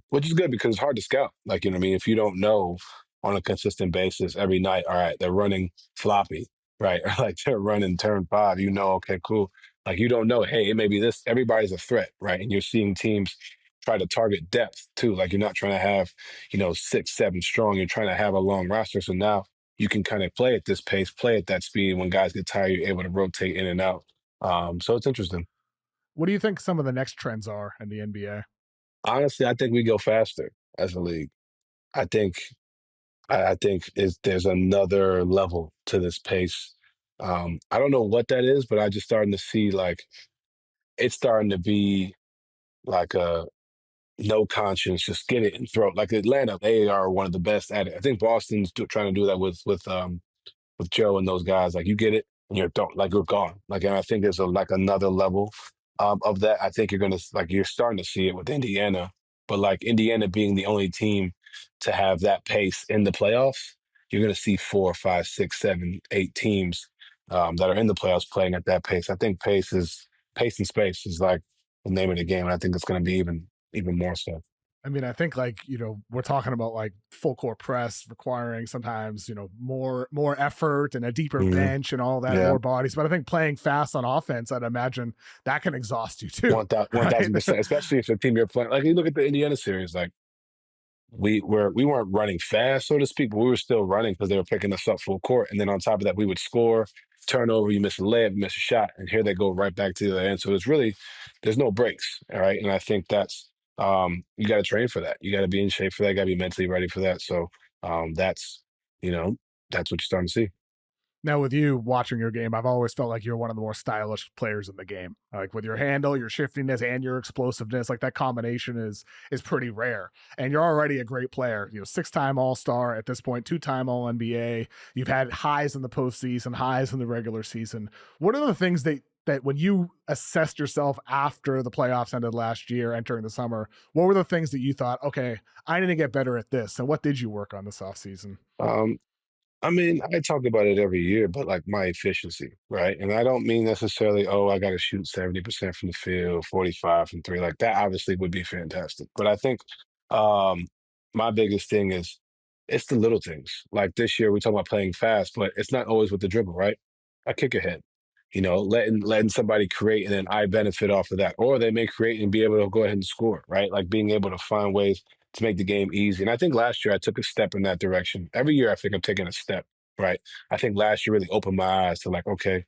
which is good because it's hard to scout. Like what I mean, if you don't know on a consistent basis every night, all right, they're running floppy, right? Or like they're running turn five, okay, cool. Like you don't know, hey, it may be this. Everybody's a threat, right? And you're seeing teams try to target depth too. Like you're not trying to have 6, 7 strong. You're trying to have a long roster. So now you can kind of play at this pace, play at that speed. When guys get tired, you're able to rotate in and out. So it's interesting. What do you think some of the next trends are in the NBA? Honestly, I think we go faster as a league. I think I think there's another level to this pace. I don't know what that is, but I just starting to see like it's starting to be like a no conscience, just get it and throw it. Like Atlanta, they are one of the best at it. I think Boston's trying to do that with Joe and those guys. Like you get it and you're gone. Like and I think there's like another level of that. I think you're starting to see it with Indiana, but like Indiana being the only team to have that pace in the playoffs, you're gonna see 4, 5, 6, 7, 8 teams that are in the playoffs playing at that pace. I think pace and space is like the name of the game, and I think it's gonna be even more so. I mean, I think like, we're talking about like full court press requiring sometimes, more effort and a deeper Hmm. bench and all that, Yeah. more bodies. But I think playing fast on offense, I'd imagine that can exhaust you too. One Right. thousand percent, especially if the team you're playing. Like you look at the Indiana series, like we weren't running fast, so to speak, but we were still running because they were picking us up full court. And then on top of that, we would score, turnover, you miss a layup, you miss a shot, and here they go right back to the end. So there's no breaks, all right. And I think that's you got to train for that. You got to be in shape for that. Got to be mentally ready for that. So that's you know that's what you're starting to see. Now, with you watching your game, I've always felt like you're one of the more stylish players in the game. Like with your handle, your shiftiness, and your explosiveness, like that combination is pretty rare. And you're already a great player. 6-time All-Star at this point, 2-time All NBA. You've had highs in the postseason, highs in the regular season. What are the things that that when you assessed yourself after the playoffs ended last year, entering the summer, what were the things that you thought, okay, I need to get better at this? And what did you work on this offseason? Um, I mean, I talk about it every year, but like my efficiency, right? And I don't mean necessarily, oh, I got to shoot 70% from the field, 45 from three. Like that obviously would be fantastic. But I think um, my biggest thing is it's the little things. Like this year, we talk about playing fast, but it's not always with the dribble, right? I kick ahead, letting somebody create and then I benefit off of that. Or they may create and be able to go ahead and score, right? Like being able to find ways to make the game easy. And I think last year I took a step in that direction. Every year I think I'm taking a step, right? I think last year really opened my eyes to like, okay,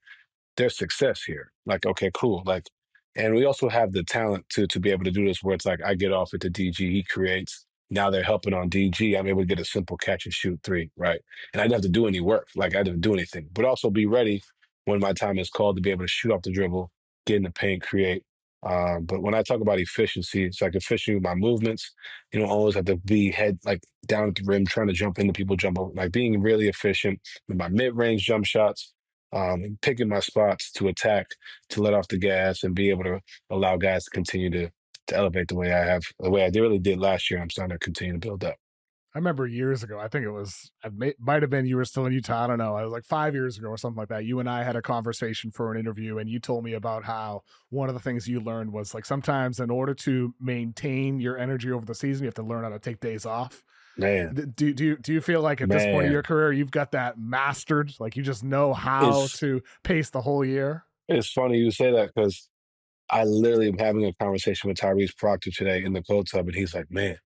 there's success here. Like, okay, cool. Like, and we also have the talent to be able to do this where it's like I get off it to DG, he creates. Now they're helping on DG. I'm able to get a simple catch and shoot three, right? And I didn't have to do any work. Like I didn't do anything, but also be ready when my time is called to be able to shoot off the dribble, get in the paint, create. But when I talk about efficiency, it's like efficiency with my movements. You don't always have to be head like down at the rim trying to jump into people, jump over, like being really efficient with my mid-range jump shots, and picking my spots to attack, to let off the gas, and be able to allow guys to continue to elevate the way I have, the way I really did last year. I'm starting to continue to build up. I remember years ago, I think it was, might have been you were still in Utah. I don't know. I was like 5 years ago or something like that. You and I had a conversation for an interview, and you told me about how one of the things you learned was like sometimes in order to maintain your energy over the season, you have to learn how to take days off. Man, Do you feel like at this point of your man, career, you've got that mastered? Like you just know how it's to pace the whole year? it's funny you say that because I literally am having a conversation with Tyrese Proctor today in the cold tub, and he's like, "Man,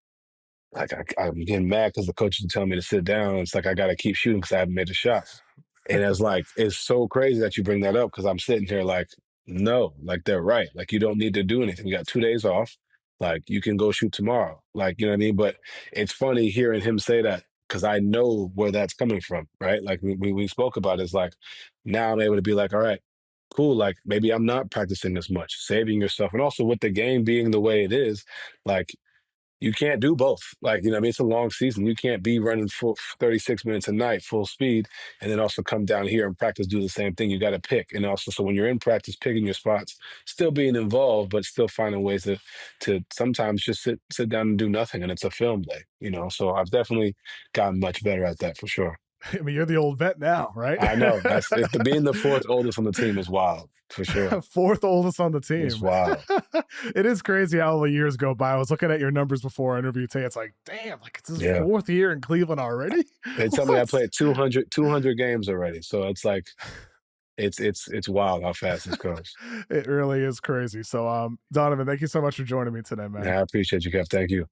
like I'm getting mad because the coaches are telling me to sit down. It's like I got to keep shooting because I haven't made a shot." And it's like it's so crazy that you bring that up because I'm sitting here like, no, like they're right. Like you don't need to do anything. You got 2 days off. Like you can go shoot tomorrow. Like you know what I mean. But it's funny hearing him say that because I know where that's coming from, right? Like we spoke about it, it's like now I'm able to be like, all right, cool. Like maybe I'm not practicing as much, saving yourself, and also with the game being the way it is, like you can't do both. Like, you know what I mean? It's a long season. You can't be running full 36 minutes a night, full speed, and then also come down here and practice, do the same thing. You got to pick. And also, so when you're in practice, picking your spots, still being involved, but still finding ways to sometimes just sit down and do nothing. And it's a film day. So I've definitely gotten much better at that for sure. I mean, you're the old vet now, right? I know being the fourth oldest on the team is wild for sure. Fourth oldest on the It's team. wild. It is crazy how the years go by. I was looking at your numbers before our interview today. It's like, damn, like it's his Yeah. fourth year in Cleveland already. They tell me I What? played 200 games already. So it's like it's wild how fast this goes. It really is crazy. So, Donovan, thank you so much for joining me today, man. Yeah, I appreciate you, Kev. Thank you.